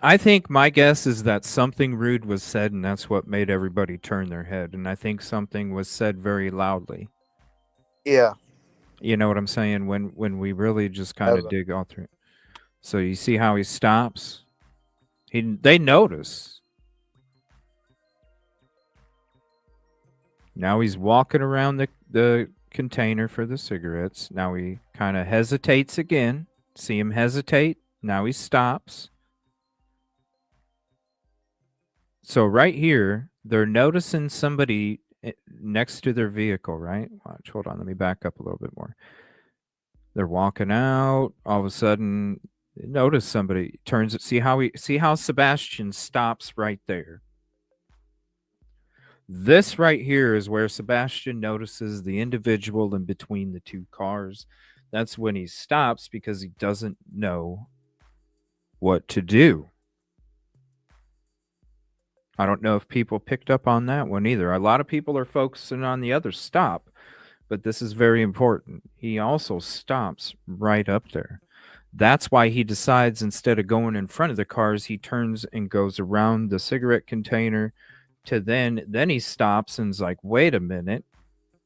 Speaker 3: I think my guess is that something rude was said, and that's what made everybody turn their head. And I think something was said very loudly.
Speaker 4: Yeah.
Speaker 3: You know what I'm saying? When we really just kind of dig all through. So you see how he stops? They notice. Now he's walking around the container for the cigarettes. Now he kind of hesitates again. See him hesitate. Now he stops. So right here, they're noticing somebody next to their vehicle, right? Watch, hold on. Let me back up a little bit more. They're walking out. All of a sudden, notice somebody turns it. See how Sebastian stops right there. This right here is where Sebastian notices the individual in between the two cars. That's when he stops because he doesn't know what to do. I don't know if people picked up on that one either. A lot of people are focusing on the other stop, but this is very important. He also stops right up there. That's why he decides, instead of going in front of the cars, he turns and goes around the cigarette container to then he stops and is like, wait a minute.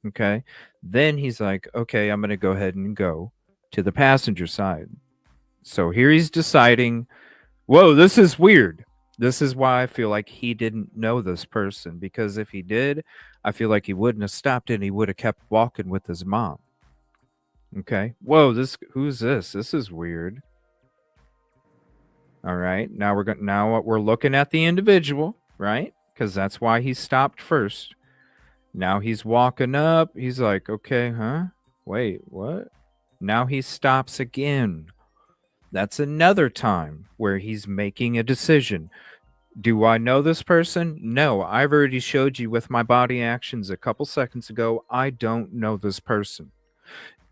Speaker 3: Okay. Then he's like, okay, I'm going to go ahead and go to the passenger side. So here he's deciding, whoa, this is weird. This is why I feel like he didn't know this person, because if he did, I feel like he wouldn't have stopped and he would have kept walking with his mom. Okay. Whoa, who's this? This is weird. All right. Now we're looking at the individual, right? Because that's why he stopped first. Now he's walking up. He's like, okay, huh? Wait, what? Now he stops again. That's another time where he's making a decision. Do I know this person? No, I've already showed you with my body actions a couple seconds ago. I don't know this person.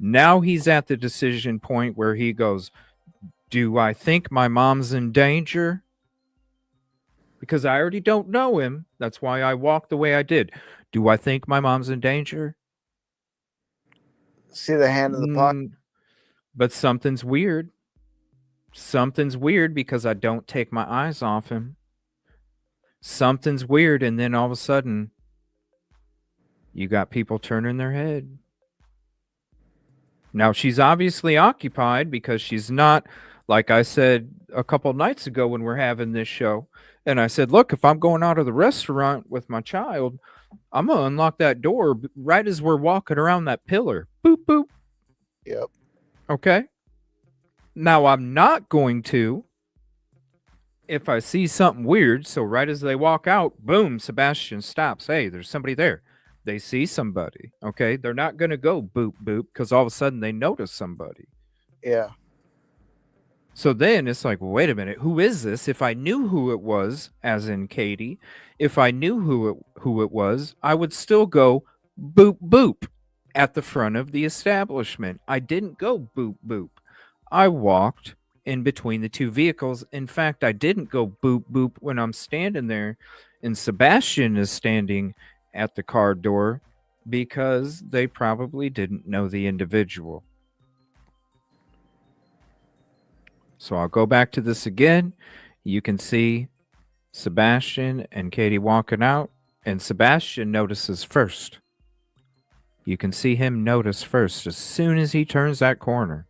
Speaker 3: Now he's at the decision point where he goes, do I think my mom's in danger? Because I already don't know him. That's why I walked the way I did. Do I think my mom's in danger?
Speaker 4: See the hand in the pocket?
Speaker 3: But something's weird. Something's weird because I don't take my eyes off him. Something's weird, and then all of a sudden, you got people turning their head. Now, she's obviously occupied because she's not, like I said a couple nights ago when we're having this show, and I said, look, if I'm going out of the restaurant with my child, I'm going to unlock that door right as we're walking around that pillar. Boop, boop.
Speaker 4: Yep.
Speaker 3: Okay. Now, I'm not going to if I see something weird. So right as they walk out, boom, Sebastian stops. Hey, there's somebody there. They see somebody. Okay. They're not going to go boop, boop, because all of a sudden they notice somebody.
Speaker 4: Yeah.
Speaker 3: So then it's like, well, wait a minute. Who is this? If I knew who it was, as in Katie, if I knew who it was, I would still go boop, boop at the front of the establishment. I didn't go boop, boop. I walked in between the two vehicles. In fact, I didn't go boop, boop when I'm standing there and Sebastian is standing at the car door because they probably didn't know the individual. So I'll go back to this again. You can see Sebastian and Katie walking out, and Sebastian notices first. You can see him notice first as soon as he turns that corner.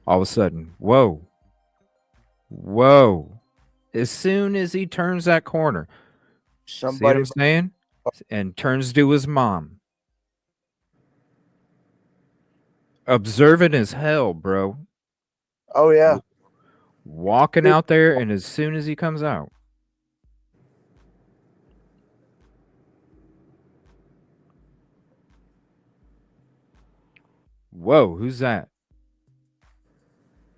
Speaker 3: All of a sudden, whoa. Whoa. As soon as he turns that corner.
Speaker 4: Somebody,
Speaker 3: see what I'm saying? And turns to his mom. Observant as hell, bro.
Speaker 4: Oh, yeah.
Speaker 3: Walking out there, and as soon as he comes out. Whoa, who's that?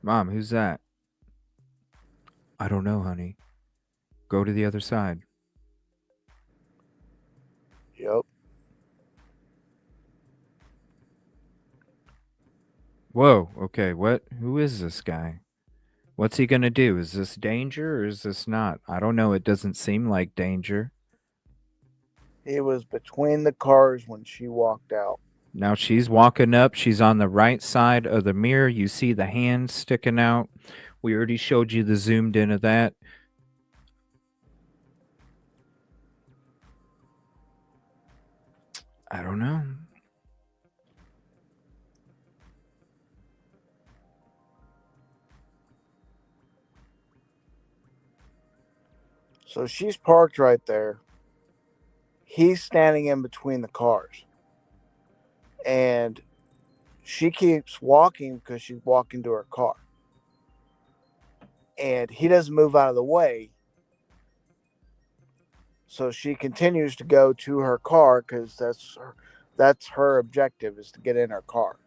Speaker 3: Mom, who's that? I don't know, honey. Go to the other side.
Speaker 4: Yep.
Speaker 3: Whoa, okay, what? Who is this guy? What's he gonna do? Is this danger or is this not? I don't know. It doesn't seem like danger.
Speaker 4: He was between the cars when she walked out.
Speaker 3: Now she's walking up. She's on the right side of the mirror. You see the hand sticking out. We already showed you the zoomed in of that. I don't know.
Speaker 4: So she's parked right there. He's standing in between the cars. And she keeps walking because she's walking to her car. And he doesn't move out of the way. So she continues to go to her car because that's her objective, is to get in her car.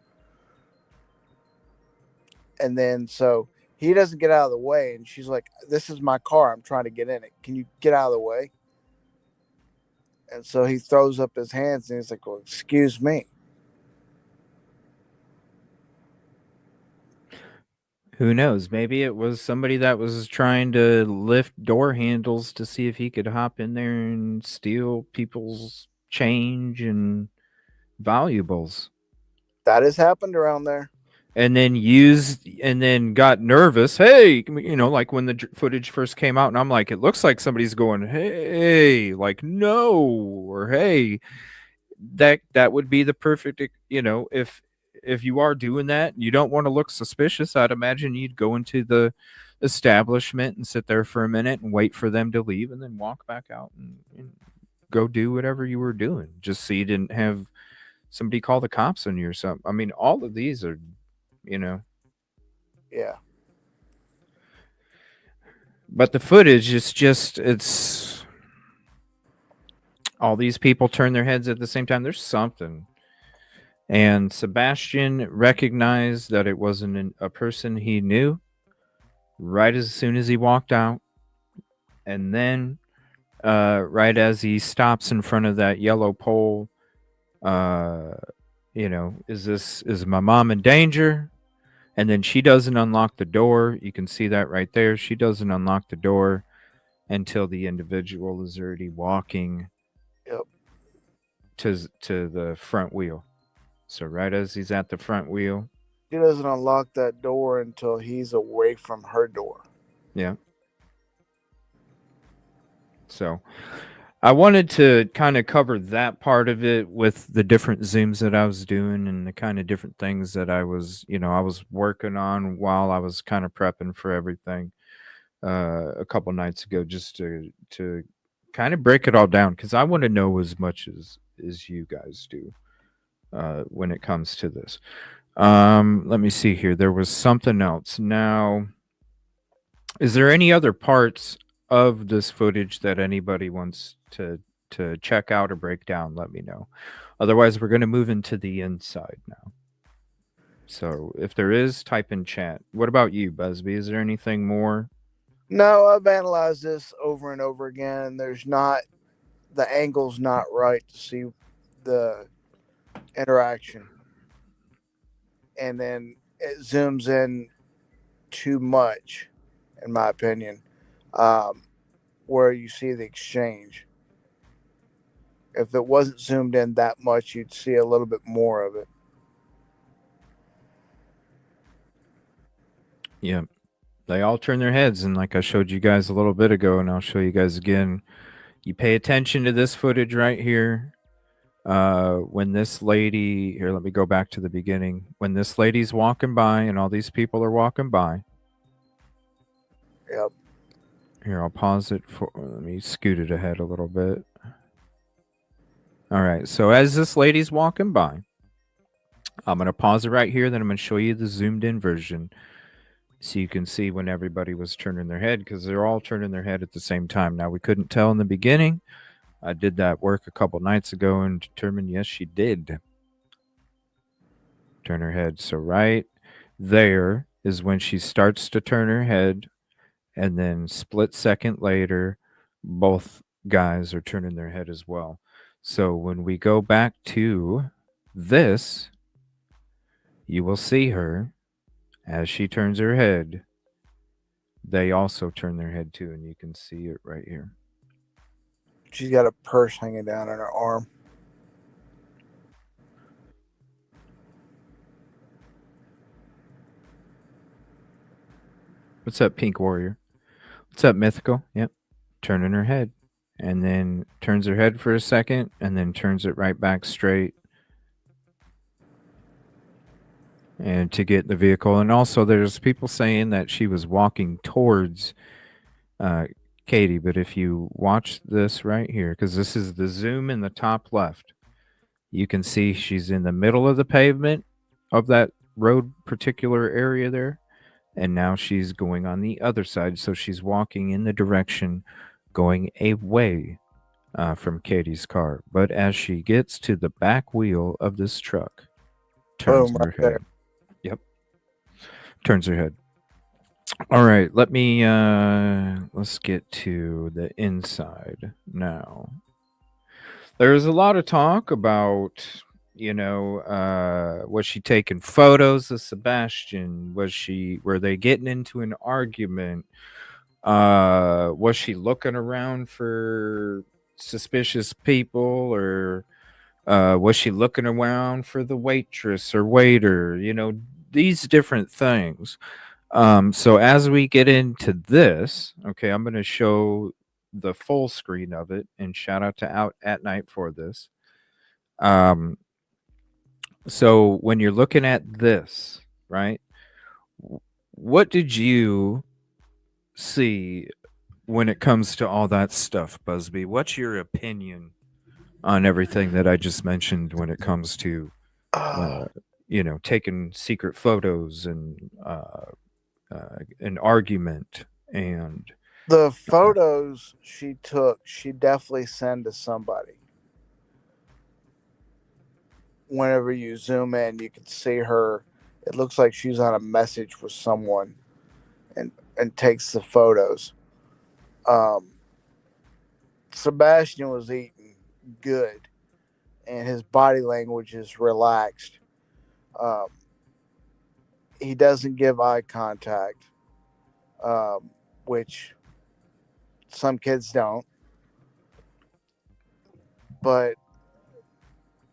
Speaker 4: And then so he doesn't get out of the way, and she's like, "This is my car. I'm trying to get in it. Can you get out of the way?" And so he throws up his hands and he's like, "Well, excuse me."
Speaker 3: Who knows? Maybe it was somebody that was trying to lift door handles to see if he could hop in there and steal people's change and valuables.
Speaker 4: That has happened around there.
Speaker 3: And then got nervous. Hey, like when the footage first came out, and I'm like, it looks like somebody's going, hey, like, no, or hey, that would be the perfect, if you are doing that, you don't want to look suspicious. I'd imagine you'd go into the establishment and sit there for a minute and wait for them to leave and then walk back out and go do whatever you were doing, just so you didn't have somebody call the cops on you or something. I mean, all of these are,
Speaker 4: Yeah.
Speaker 3: But the footage is just, it's all these people turn their heads at the same time. There's something. And Sebastian recognized that it wasn't a person he knew right as soon as he walked out. And then right as he stops in front of that yellow pole, is my mom in danger? And then she doesn't unlock the door. You can see that right there. She doesn't unlock the door until the individual is already walking to the front wheel. So right as he's at the front wheel.
Speaker 4: She doesn't unlock that door until he's away from her door.
Speaker 3: Yeah. So I wanted to kind of cover that part of it with the different zooms that I was doing and the kind of different things that I was working on while I was kind of prepping for everything a couple nights ago, just to kind of break it all down, because I want to know as much as you guys do when it comes to this. Let me see here. There was something else. Now, is there any other parts of this footage that anybody wants to check out or break down? Let me know. Otherwise, we're going to move into the inside now. So if there is, type in chat. What about you, Busby? Is there anything more?
Speaker 4: No, I've analyzed this over and over again. The angle's not right to see the interaction. And then it zooms in too much, in my opinion, where you see the exchange. If it wasn't zoomed in that much, you'd see a little bit more of it.
Speaker 3: Yeah. They all turn their heads, and like I showed you guys a little bit ago, and I'll show you guys again. You pay attention to this footage right here. When this lady, here, let me go back to the beginning. When this lady's walking by and all these people are walking by.
Speaker 4: Yep.
Speaker 3: Here, I'll pause it let me scoot it ahead a little bit. All right, so as this lady's walking by, I'm going to pause it right here, then I'm going to show you the zoomed in version so you can see when everybody was turning their head, because they're all turning their head at the same time. Now, we couldn't tell in the beginning. I did that work a couple nights ago and determined, yes, she did turn her head. So right there is when she starts to turn her head, and then split second later, both guys are turning their head as well. So when we go back to this, you will see her as she turns her head. They also turn their head too, and you can see it right here.
Speaker 4: She's got a purse hanging down on her arm.
Speaker 3: What's up, Pink Warrior? What's up, Mythical? Yep. Turning her head. And then turns her head for a second, and then turns it right back straight. And to get the vehicle. And also, there's people saying that she was walking towards Katie. But if you watch this right here, because this is the zoom in the top left, you can see she's in the middle of the pavement of that road particular area there. And now she's going on the other side. So she's walking in the direction going away from Katie's car. But as she gets to the back wheel of this truck, turns her head. There. Yep. Turns her head. All right. Let's get to the inside now. There's a lot of talk about, was she taking photos of Sebastian? Were they getting into an argument? Was she looking around for suspicious people, or was she looking around for the waitress or waiter? These different things. So as we get into this, okay, I'm going to show the full screen of it, and shout out to Out at Night for this. So when you're looking at this, right, what did you see when it comes to all that stuff, Busby? What's your opinion on everything that I just mentioned when it comes to taking secret photos and an argument? And
Speaker 4: the photos she took, she definitely sent to somebody. Whenever you zoom in, you can see her. It looks like she's on a message with someone and takes the photos. Sebastian was eating good, and his body language is relaxed. He doesn't give eye contact, which some kids don't. But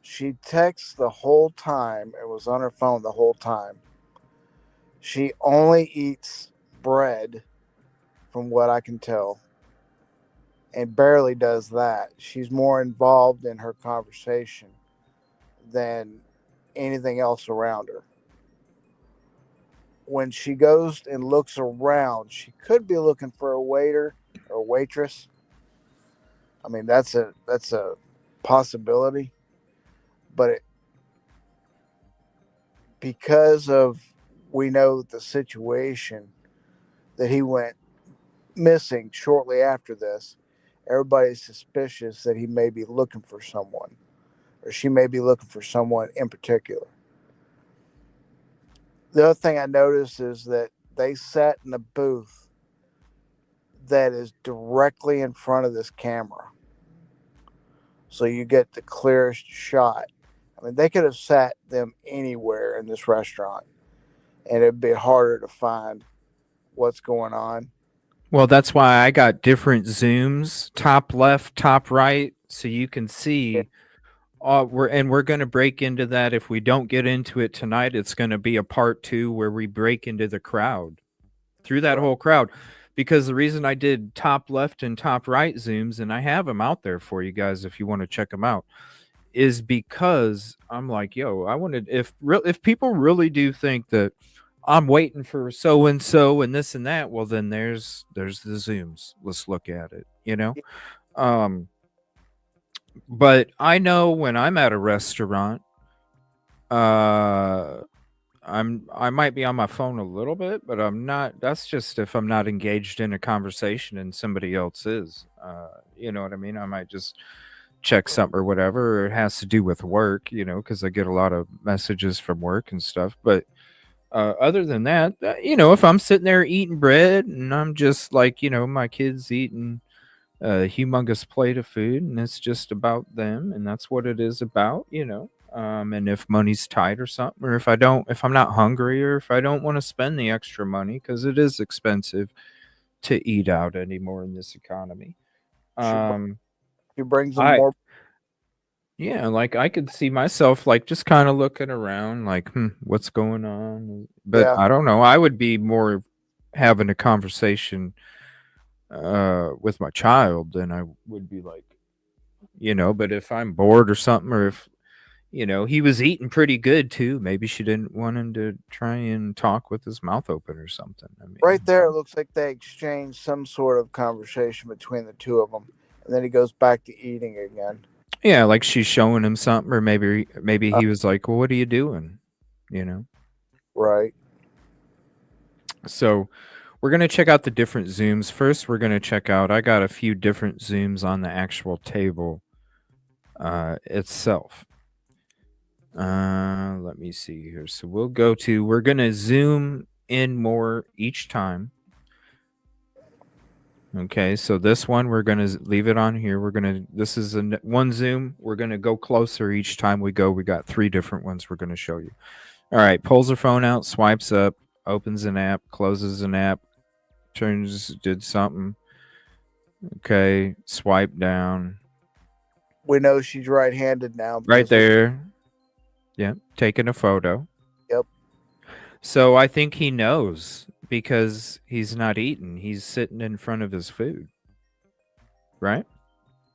Speaker 4: she texts the whole time and was on her phone the whole time. She only eats bread, from what I can tell, and barely does that. She's more involved in her conversation than anything else around her. When she goes and looks around, she could be looking for a waiter or waitress. I mean, that's a possibility. But because of, we know the situation that he went missing shortly after this, everybody's suspicious that he may be looking for someone, or she may be looking for someone in particular. The other thing I noticed is that they sat in a booth that is directly in front of this camera, so you get the clearest shot. I mean, they could have sat them anywhere in this restaurant, and it'd be harder to find what's going on.
Speaker 3: Well, that's why I got different zooms, top left, top right, so you can see. We're going to break into that. If we don't get into it tonight, it's going to be a part 2 where we break into the crowd, through that whole crowd. Because the reason I did top left and top right zooms, and I have them out there for you guys if you want to check them out, is because I'm like, I wanted, if people really do think that I'm waiting for so and so and this and that, well, then there's the zooms. Let's look at it, But I know when I'm at a restaurant, I might be on my phone a little bit, but I'm not. That's just if I'm not engaged in a conversation and somebody else is. You know what I mean? I might just check something or whatever, or it has to do with work, you know, because I get a lot of messages from work and stuff. But other than that, you know, if I'm sitting there eating bread and I'm just like, you know, my kids eating a humongous plate of food and it's just about them and that's what it is about, you know. And if money's tight or something, or if I'm not hungry, or if I don't want to spend the extra money, because it is expensive to eat out anymore in this economy.
Speaker 4: He brings them
Speaker 3: I
Speaker 4: more.
Speaker 3: Yeah, like I could see myself like just kind of looking around, like, what's going on? But
Speaker 4: Yeah.
Speaker 3: I don't know. I would be more having a conversation with my child than I would be like, you know. But if I'm bored or something, or if you know he was eating pretty good too, maybe she didn't want him to try and talk with his mouth open or something. I mean,
Speaker 4: Right there, it looks like they exchanged some sort of conversation between the two of them, and then he goes back to eating again.
Speaker 3: yeah, like she's showing him something, or maybe he was like, "Well, what are you doing?" You know.
Speaker 4: Right.
Speaker 3: So we're going to check out the different zooms. First, we're going to check out, I got a few different zooms on the actual table itself. Let me see here. So we're going to zoom in more each time. Okay, so this one, we're going to leave it on here. This is one zoom. We're going to go closer each time we go. We got 3 different ones we're going to show you. All right, pulls her phone out, swipes up, opens an app, closes an app, did something. Okay, swipe down.
Speaker 4: We know she's right-handed now.
Speaker 3: Right there. Yeah, taking a photo.
Speaker 4: Yep.
Speaker 3: So I think he knows because he's not eating. He's sitting in front of his food. Right?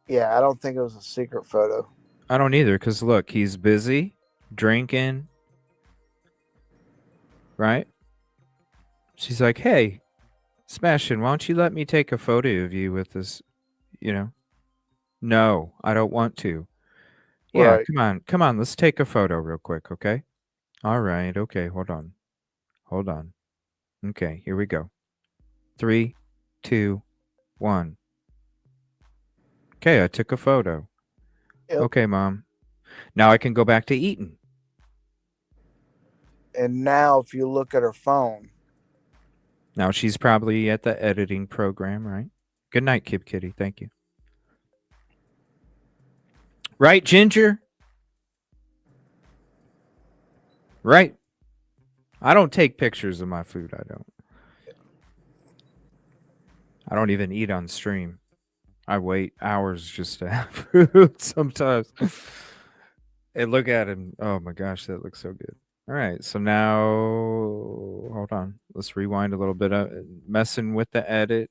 Speaker 4: Yeah, I don't think it was a secret photo.
Speaker 3: I don't either, because look, he's busy drinking. Right? She's like, hey, Sebastian, why don't you let me take a photo of you with this, you know? No, I don't want to. Yeah,
Speaker 4: Right.
Speaker 3: come on, let's take a photo real quick, okay? All right, okay, hold on. Okay, here we go. 3, 2, 1. Okay, I took a photo.
Speaker 4: Yep.
Speaker 3: Okay, Mom. Now I can go back to eating.
Speaker 4: And now if you look at her phone.
Speaker 3: Now she's probably at the editing program, right? Good night, Kib Kitty. Thank you. Right, Ginger? Right? I don't take pictures of my food. I don't even eat on stream. I wait hours just to have food sometimes. And look at him. Oh my gosh, that looks so good. All right, so now, hold on. Let's rewind a little bit. Messing with the edit.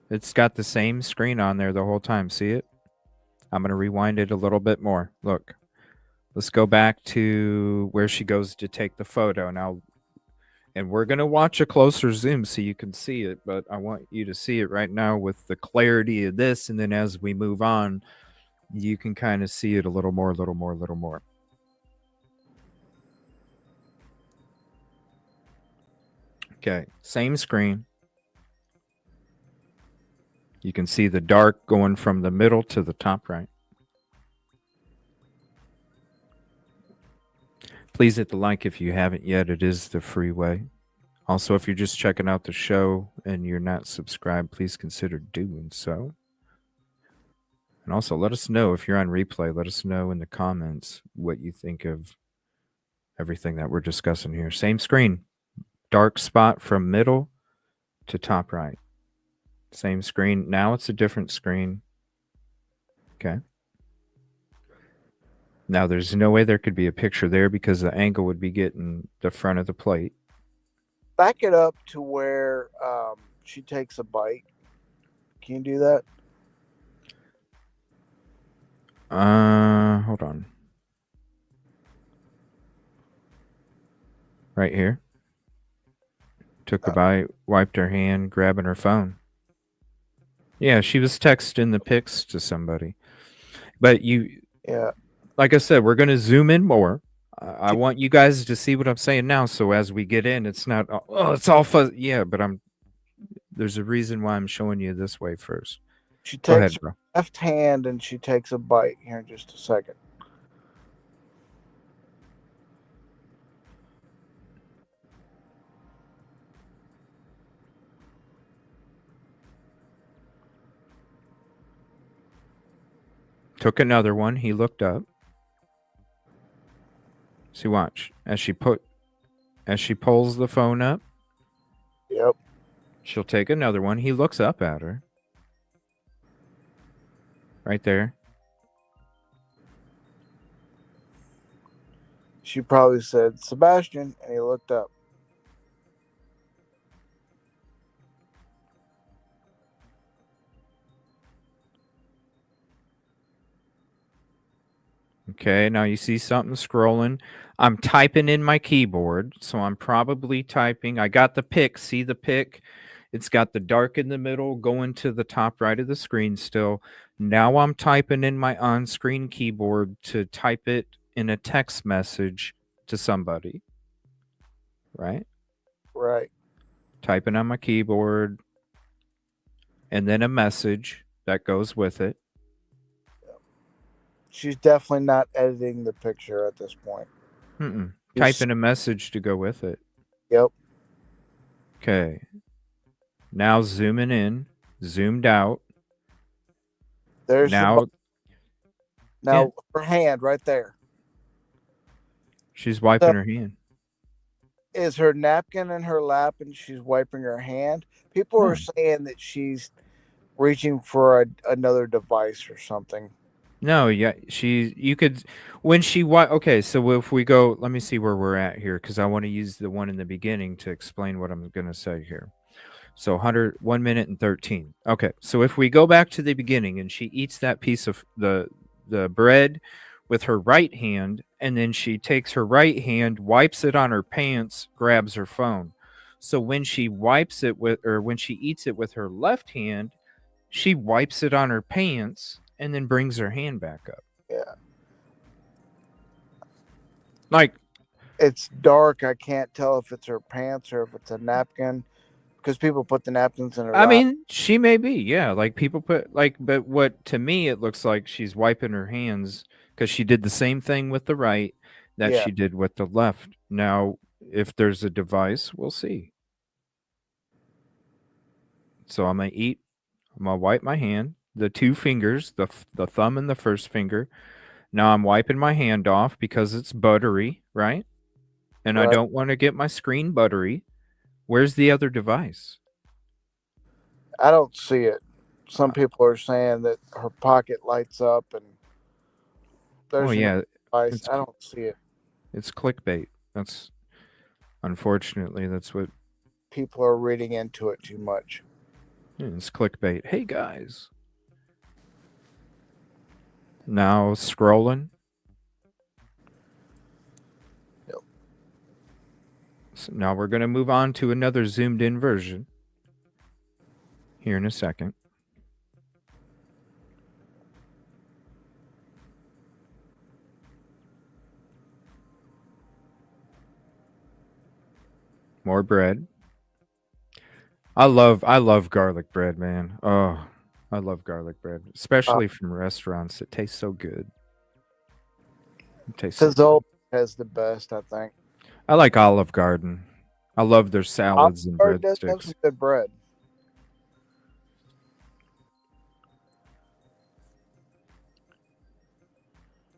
Speaker 3: It's got the same screen on there the whole time. See it? I'm going to rewind it a little bit more. Look. Let's go back to where she goes to take the photo now. And we're going to watch a closer zoom so you can see it. But I want you to see it right now with the clarity of this. And then as we move on, you can kind of see it a little more. Okay, same screen. You can see the dark going from the middle to the top right. Please hit the like if you haven't yet. It is the free way. Also, if you're just checking out the show and you're not subscribed, please consider doing so. And also, let us know if you're on replay. Let us know in the comments what you think of everything that we're discussing here. Same screen. Dark spot from middle to top right. Same screen. Now it's a different screen. Okay. Now, there's no way there could be a picture there because the angle would be getting the front of the plate.
Speaker 4: Back it up to where she takes a bite. Can you do that?
Speaker 3: Hold on. Right here. Took a bite, wiped her hand, grabbing her phone. Yeah, she was texting the pics to somebody. But
Speaker 4: yeah,
Speaker 3: like I said, we're going to zoom in more. I want you guys to see what I'm saying now. So as we get in, it's not, oh, it's all fuzzy. Yeah, but there's a reason why I'm showing you this way first.
Speaker 4: She
Speaker 3: Go
Speaker 4: takes
Speaker 3: ahead, bro.
Speaker 4: her left hand and she takes a bite here in just a second.
Speaker 3: Took another one. He looked up. See, watch as she pulls the phone up.
Speaker 4: Yep.
Speaker 3: She'll take another one. He looks up at her. Right there.
Speaker 4: She probably said, Sebastian, and he looked up.
Speaker 3: Okay, now you see something scrolling. I'm typing in my keyboard, so I'm probably typing. I got the pick. See the pick? It's got the dark in the middle going to the top right of the screen still. Now I'm typing in my on-screen keyboard to type it in a text message to somebody. Right?
Speaker 4: Right.
Speaker 3: Typing on my keyboard. And then a message that goes with it.
Speaker 4: She's definitely not editing the picture at this point.
Speaker 3: Typing a message to go with it.
Speaker 4: Yep.
Speaker 3: Okay. Now zooming in, zoomed out.
Speaker 4: There's
Speaker 3: now
Speaker 4: her hand right there.
Speaker 3: She's wiping her hand.
Speaker 4: Is her napkin in her lap and she's wiping her hand? People are saying that she's reaching for another device or something.
Speaker 3: No, yeah, you could, when she, okay, so if we go, let me see where we're at here, because I want to use the one in the beginning to explain what I'm going to say here. So 1 minute and 13. Okay, so if we go back to the beginning and she eats that piece of the bread with her right hand, and then she takes her right hand, wipes it on her pants, grabs her phone. So when she wipes it when she eats it with her left hand, she wipes it on her pants and then brings her hand back up.
Speaker 4: Yeah.
Speaker 3: Like,
Speaker 4: it's dark. I can't tell if it's her pants or if it's a napkin, because people put the napkins in her lap.
Speaker 3: I mean, she may be, yeah. Like people put but what to me it looks like she's wiping her hands because she did the same thing with the right that she did with the left. Now, if there's a device, we'll see. So I'm gonna wipe my hand, the two fingers, the thumb and the first finger. Now I'm wiping my hand off because it's buttery, right? And I don't want to get my screen buttery. Where's the other device?
Speaker 4: I don't see it. Some people are saying that her pocket lights up and there's a device. I don't see it.
Speaker 3: It's clickbait. Unfortunately, that's what
Speaker 4: people are reading into it too much.
Speaker 3: It's clickbait. Hey guys. Now scrolling.
Speaker 4: Yep.
Speaker 3: So now we're going to move on to another zoomed in version here in a second. More bread. I love garlic bread, man. Oh, I love garlic bread, especially from restaurants. It tastes so good.
Speaker 4: Fazol has the best, I think.
Speaker 3: I like Olive Garden. I love their salads and breadsticks.
Speaker 4: Does some good bread.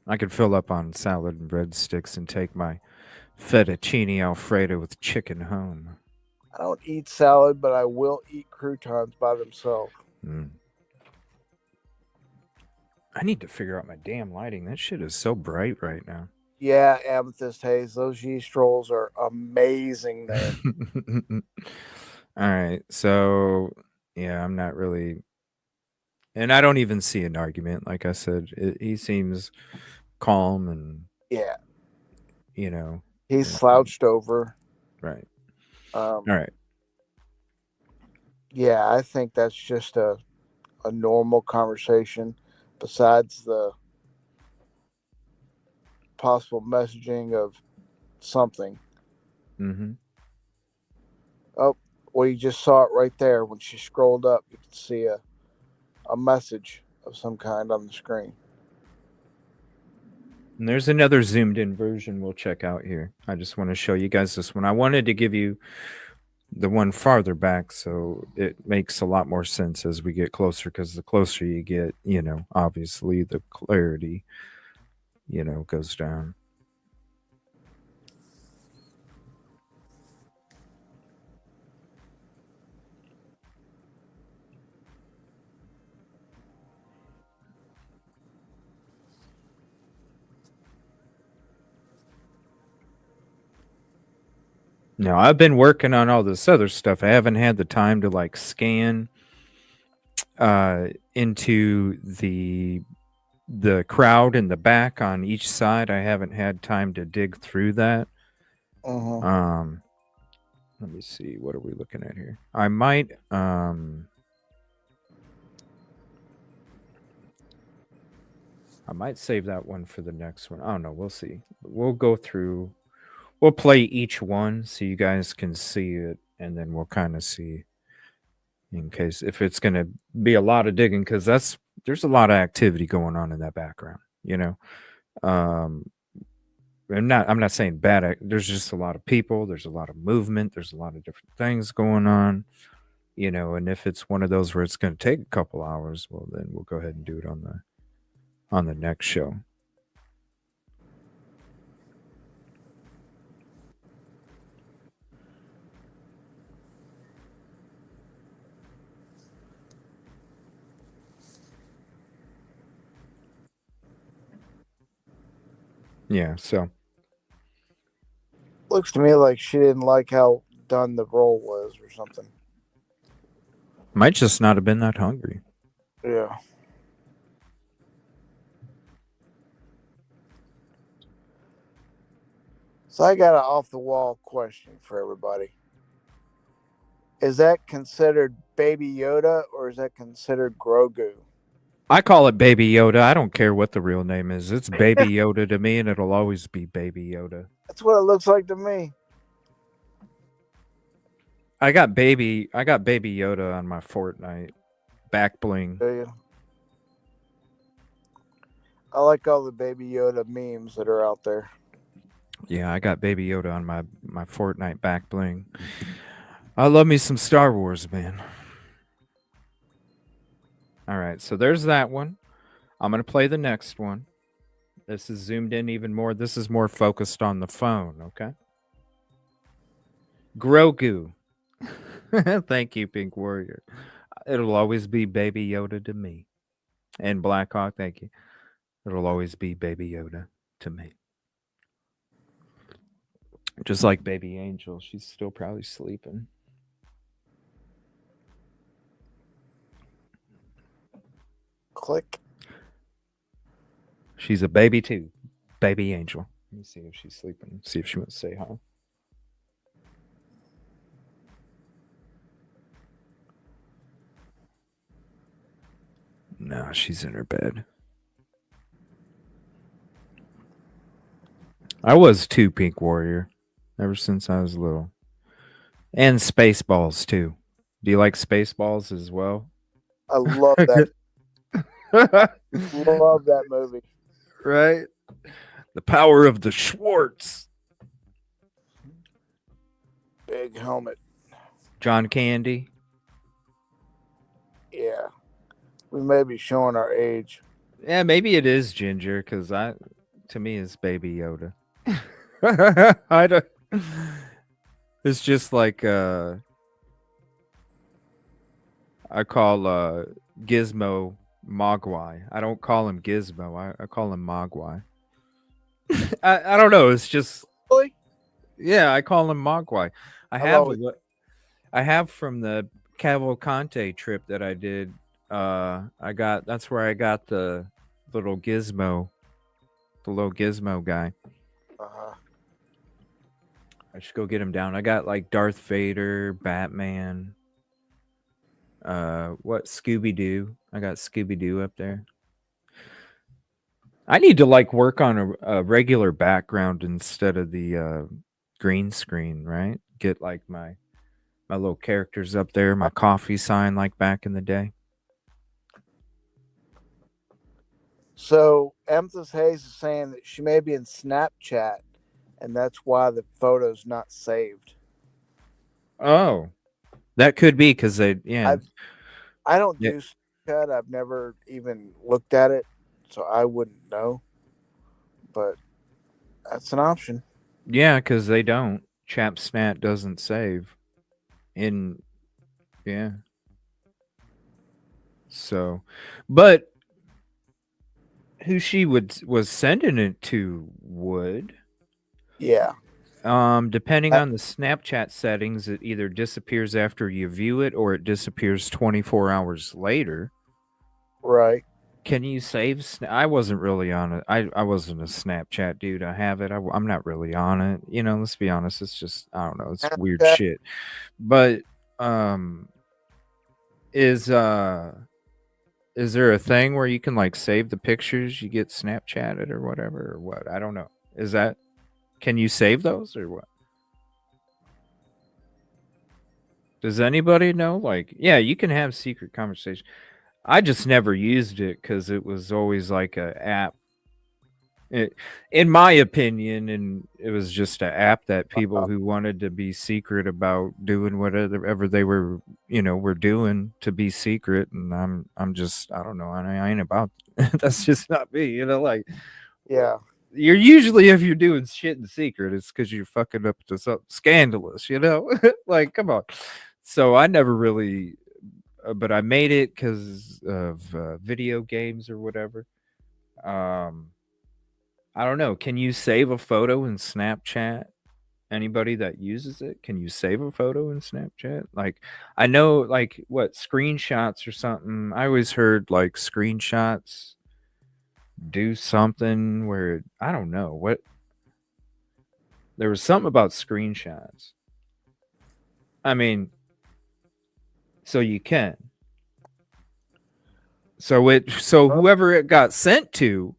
Speaker 3: I could fill up on salad and breadsticks and take my fettuccine alfredo with chicken home.
Speaker 4: I don't eat salad, but I will eat croutons by themselves.
Speaker 3: I need to figure out my damn lighting. That shit is so bright right now.
Speaker 4: Yeah, Amethyst Haze. Those yeast rolls are amazing there.
Speaker 3: All right. So, yeah, I'm not really... And I don't even see an argument. Like I said, he seems calm and...
Speaker 4: Yeah.
Speaker 3: You know.
Speaker 4: He's slouched over.
Speaker 3: Right. All right.
Speaker 4: Yeah, I think that's just a normal conversation besides the possible messaging of something. Oh, well, you just saw it right there. When she scrolled up, you could see a a message of some kind on the screen.
Speaker 3: And there's another zoomed in version we'll check out here. I just want to show you guys this one. I wanted to give you the one farther back so it makes a lot more sense as we get closer, because the closer you get, obviously the clarity, goes down. Now, I've been working on all this other stuff. I haven't had the time to scan into the crowd in the back on each side. I haven't had time to dig through that.
Speaker 4: Uh-huh.
Speaker 3: Let me see. What are we looking at here? I might save that one for the next one. I don't know. We'll see. We'll go through. We'll play each one so you guys can see it, and then we'll kind of see in case if it's going to be a lot of digging, because there's a lot of activity going on in that background. I'm not saying bad. There's just a lot of people. There's a lot of movement. There's a lot of different things going on. And if it's one of those where it's going to take a couple hours, well, then we'll go ahead and do it on the next show. Yeah, so
Speaker 4: looks to me like she didn't like how done the roll was or something.
Speaker 3: Might just not have been that hungry.
Speaker 4: Yeah. So I got an off-the-wall question for everybody. Is that considered Baby Yoda or is that considered Grogu?
Speaker 3: I call it Baby Yoda. I don't care what the real name is. It's Baby Yoda to me, and it'll always be Baby Yoda.
Speaker 4: That's what it looks like to me.
Speaker 3: I got Baby Yoda on my Fortnite back bling.
Speaker 4: Do you? I like all the Baby Yoda memes that are out there.
Speaker 3: Yeah, I got Baby Yoda on my Fortnite back bling. I love me some Star Wars, man. All right, so there's that one. I'm going to play the next one. This is zoomed in even more. This is more focused on the phone, okay? Grogu. Thank you, Pink Warrior. It'll always be Baby Yoda to me. And Blackhawk, thank you. It'll always be Baby Yoda to me. Just like Baby Angel. She's still probably sleeping.
Speaker 4: Click.
Speaker 3: She's a baby too. Baby Angel. Let me see if she's sleeping. See if she wants to say hi. No, she's in her bed. I was too, Pink Warrior, ever since I was little. And Spaceballs too. Do you like Spaceballs as well?
Speaker 4: I love that. Love that movie.
Speaker 3: Right? The power of the Schwartz.
Speaker 4: Big helmet.
Speaker 3: John Candy.
Speaker 4: Yeah. We may be showing our age.
Speaker 3: Yeah, maybe it is Ginger, because to me it's Baby Yoda. I don't. It's just like I call Gizmo Mogwai. I don't call him Gizmo. I call him Mogwai. I don't know. It's just
Speaker 4: Really?
Speaker 3: Yeah, I call him Mogwai. I have from the Cavalcante trip that I did. That's where I got the little Gizmo guy.
Speaker 4: Uh-huh.
Speaker 3: I should go get him down. I got like Darth Vader, Batman. What Scooby-Doo? I got Scooby-Doo up there. I need to work on a regular background instead of the green screen, right? Get my little characters up there, my coffee sign like back in the day.
Speaker 4: So Amethyst Hayes is saying that she may be in Snapchat, and that's why the photo's not saved.
Speaker 3: Oh, that could be because they, yeah.
Speaker 4: I don't
Speaker 3: Yeah.
Speaker 4: do Snapchat. I've never even looked at it, so I wouldn't know. But that's an option.
Speaker 3: Yeah, because they don't. ChapSnap doesn't save. Yeah. So, but who she was sending it to would.
Speaker 4: Yeah.
Speaker 3: Depending on the Snapchat settings, it either disappears after you view it or it disappears 24 hours later.
Speaker 4: Right.
Speaker 3: Can you save? I wasn't really on it. I wasn't a Snapchat dude. I have it. I'm not really on it. You know, let's be honest. It's just, I don't know. It's weird
Speaker 4: Snapchat?
Speaker 3: shit. But um, is there a thing where you can like save the pictures you get Snapchatted or whatever or what? I don't know. Can you save those or what? Does anybody know? Like, yeah, you can have secret conversation. I just never used it because it was always like a app. In my opinion, and it was just an app that people who wanted to be secret about doing whatever they were, were doing to be secret. And I'm just, I don't know. I ain't about. That's just not me. Like,
Speaker 4: Yeah.
Speaker 3: you're usually, if you're doing shit in secret, it's because you're fucking up to something scandalous. Like, come on. So I never really, but I made it because of video games or whatever. I don't know. Can you save a photo in Snapchat? Anybody that uses it, can you save a photo in Snapchat? Like, I know, like, what, screenshots or something. I always heard like screenshots do something where I don't know what. There was something about screenshots. I mean, so you can. So whoever it got sent to,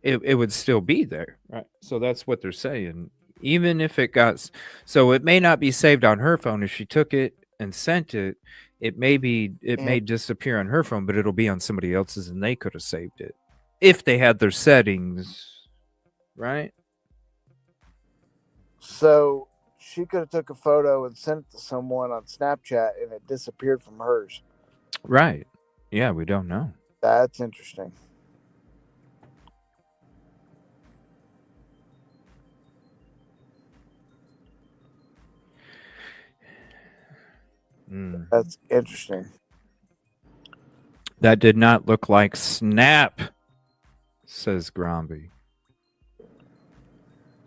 Speaker 3: it would still be there, right? So that's what they're saying. Even if it got, so it may not be saved on her phone. If she took it and sent it, it may disappear on her phone, but it'll be on somebody else's, and they could have saved it if they had their settings, right?
Speaker 4: So she could have took a photo and sent it to someone on Snapchat, and it disappeared from hers.
Speaker 3: Right. Yeah, we don't know.
Speaker 4: That's interesting. That's interesting.
Speaker 3: That did not look like Snap, says Gromby.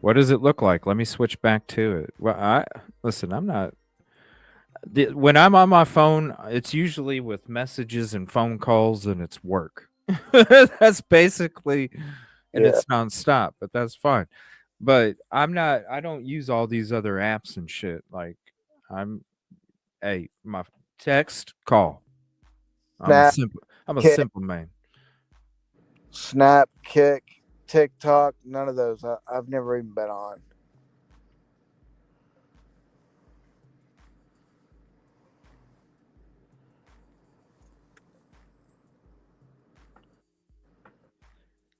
Speaker 3: What does it look like? Let me switch back to it. Well, listen, I'm not. When I'm on my phone, it's usually with messages and phone calls, and it's work. That's basically, and it's nonstop, but that's fine. But I'm not. I don't use all these other apps and shit. Like, my text, call. I'm a simple man.
Speaker 4: Snap, Kick, TikTok, none of those. I've never even been on.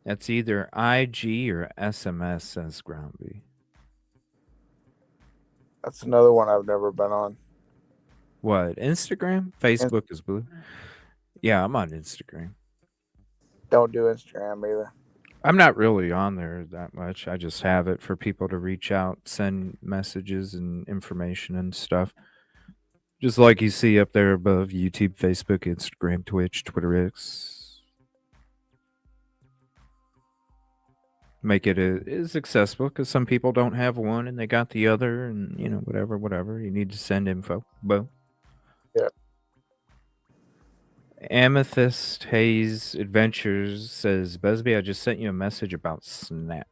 Speaker 3: That's either IG or SMS, says Groundby.
Speaker 4: That's another one I've never been on.
Speaker 3: What, Instagram? Facebook is blue. Yeah, I'm on Instagram.
Speaker 4: Don't do Instagram either.
Speaker 3: I'm not really on there that much. I just have it for people to reach out, send messages and information and stuff. Just like you see up there above YouTube, Facebook, Instagram, Twitch, Twitter X. Make it as accessible because some people don't have one and they got the other, and whatever. You need to send info. Boom.
Speaker 4: Yeah.
Speaker 3: Amethyst Hayes Adventures says, Busby, I just sent you a message about Snap.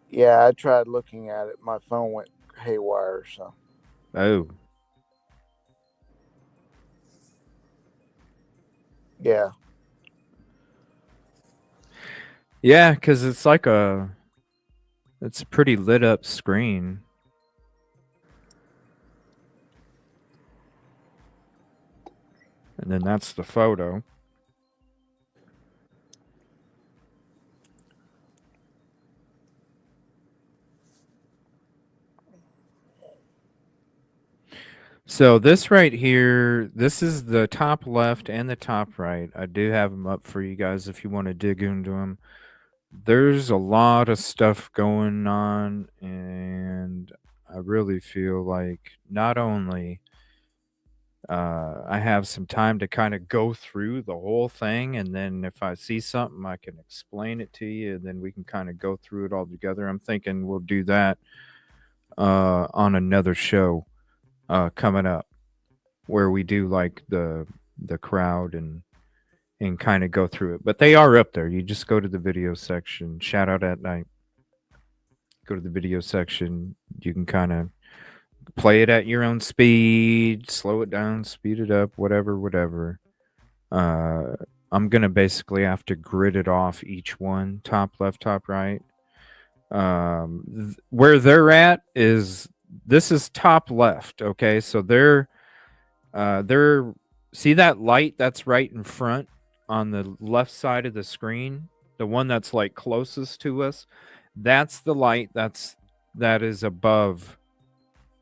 Speaker 4: Yeah, I tried looking at it. My phone went haywire, so.
Speaker 3: Oh.
Speaker 4: Yeah.
Speaker 3: Yeah, because it's like it's a pretty lit up screen. And then that's the photo. So this right here, this is the top left and the top right. I do have them up for you guys if you want to dig into them. There's a lot of stuff going on, and I really feel like not only I have some time to kind of go through the whole thing, and then if I see something, I can explain it to you, and then we can kind of go through it all together. I'm thinking we'll do that on another show coming up, where we do like the crowd and kind of go through it. But they are up there. You just go to the video section. Shout out at night. Go to the video section. You can kind of play it at your own speed, slow it down, speed it up, whatever. I'm gonna basically have to grid it off each one, top left, top right. Where they're at is this is top left. Okay, so they're see that light that's right in front on the left side of the screen, the one that's like closest to us. That's the light that is above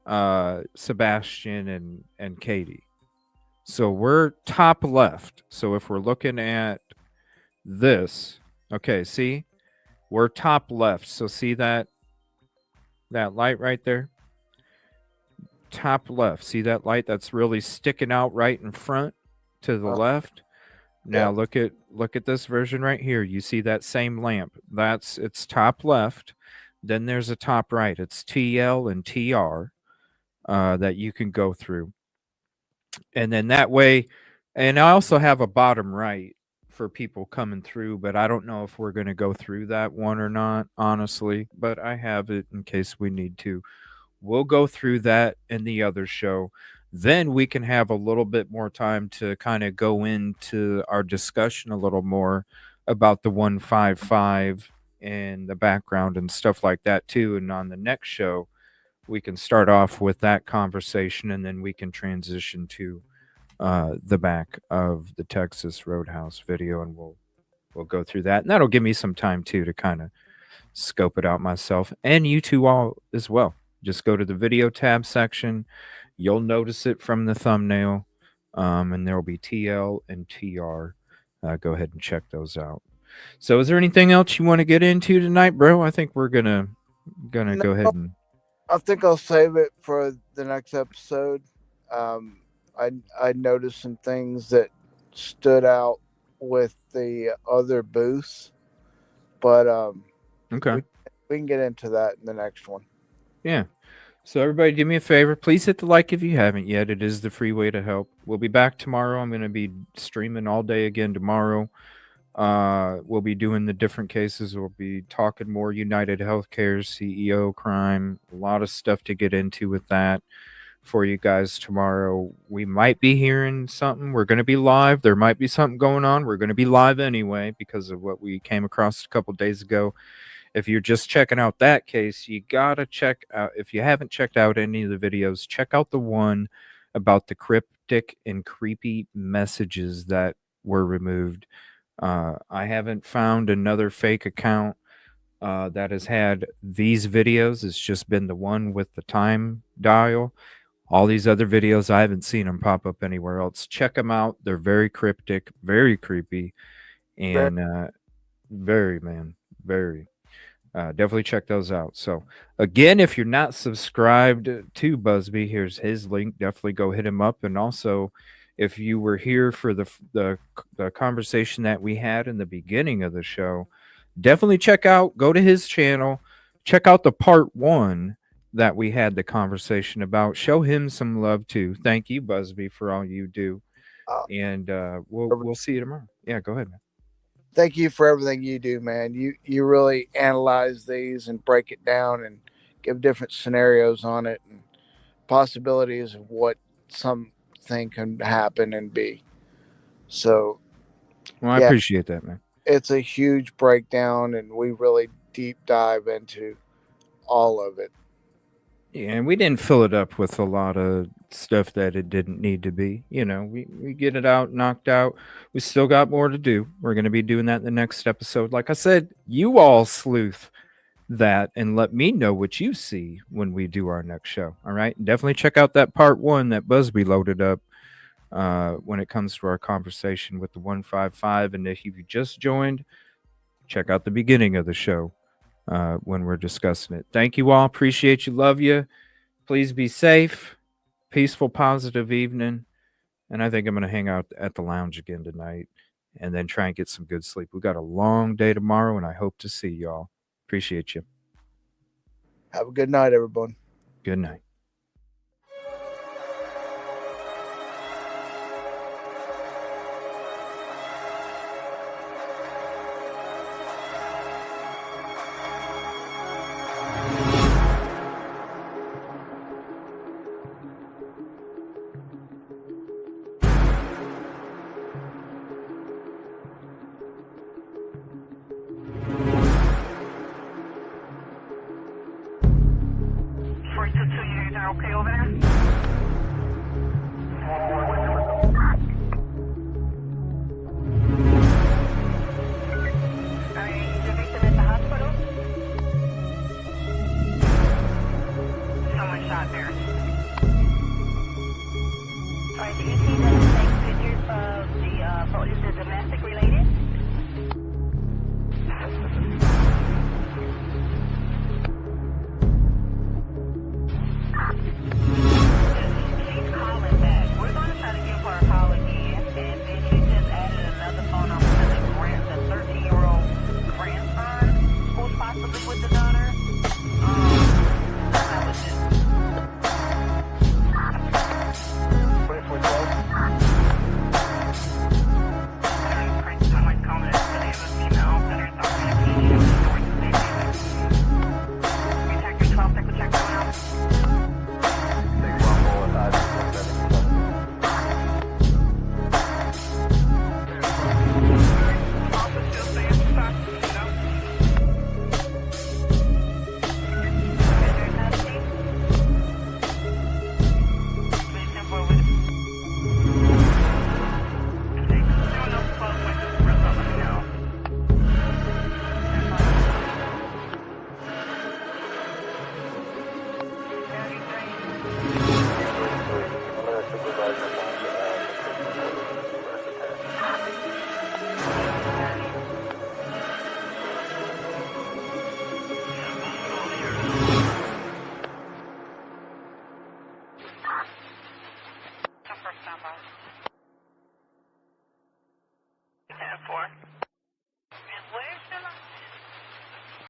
Speaker 3: Sebastian and Katie. So we're top left. So if we're looking at this, okay, see, we're top left. So see that light right there? Top left. See that light that's really sticking out right in front to the left? Now look at this version right here. You see that same lamp. It's top left. Then there's a top right. It's TL and TR that you can go through. And then that way, and I also have a bottom right for people coming through, but I don't know if we're going to go through that one or not, honestly, but I have it in case we need to. We'll go through that in the other show. Then we can have a little bit more time to kind of go into our discussion a little more about the 155 and the background and stuff like that too. And on the next show, we can start off with that conversation, and then we can transition to the back of the Texas Roadhouse video, and we'll go through that. And that'll give me some time too to kind of scope it out myself, and you two all as well. Just go to the video tab section. You'll notice it from the thumbnail, and there will be TL and TR. Go ahead and check those out. So is there anything else you want to get into tonight, bro? I think we're gonna go ahead and
Speaker 4: I think I'll save it for the next episode. I noticed some things that stood out with the other booths, but
Speaker 3: okay,
Speaker 4: we can get into that in the next one.
Speaker 3: Yeah. So everybody, do me a favor. Please hit the like if you haven't yet. It is the free way to help. We'll be back tomorrow. I'm going to be streaming all day again tomorrow. We'll be doing the different cases. We'll be talking more United Healthcare, CEO crime, a lot of stuff to get into with that for you guys tomorrow. We might be hearing something. We're going to be live. There might be something going on. We're going to be live anyway because of what we came across a couple days ago. If you're just checking out that case, you got to check out, if you haven't checked out any of the videos, check out the one about the cryptic and creepy messages that were removed. I haven't found another fake account that has had these videos. It's just been the one with the time dial. All these other videos, I haven't seen them pop up anywhere else. Check them out. They're very cryptic, very creepy, and very. Definitely check those out. So again, if you're not subscribed to Busby, here's his link. Definitely go hit him up. And also, if you were here for the conversation that we had in the beginning of the show, definitely go to his channel, check out the part 1 that we had the conversation about. Show him some love too. Thank you, Busby, for all you do. And we'll see you tomorrow. Yeah, go ahead, man.
Speaker 4: Thank you for everything you do, man. You really analyze these and break it down and give different scenarios on it and possibilities of what something can happen and be. So,
Speaker 3: well, I appreciate that, man.
Speaker 4: It's a huge breakdown, and we really deep dive into all of it.
Speaker 3: Yeah, and we didn't fill it up with a lot of stuff that it didn't need to be. You know, we get it out, knocked out. We still got more to do. We're going to be doing that in the next episode. Like I said, you all sleuth that and let me know what you see when we do our next show. All right. Definitely check out that part 1 that Busby loaded up when it comes to our conversation with the 155. And if you just joined, check out the beginning of the show when we're discussing it. Thank you all. Appreciate you. Love you. Please be safe. Peaceful, positive evening. And I think I'm going to hang out at the lounge again tonight and then try and get some good sleep. We got a long day tomorrow, and I hope to see y'all. Appreciate you.
Speaker 4: Have a good night, everyone.
Speaker 3: Good night.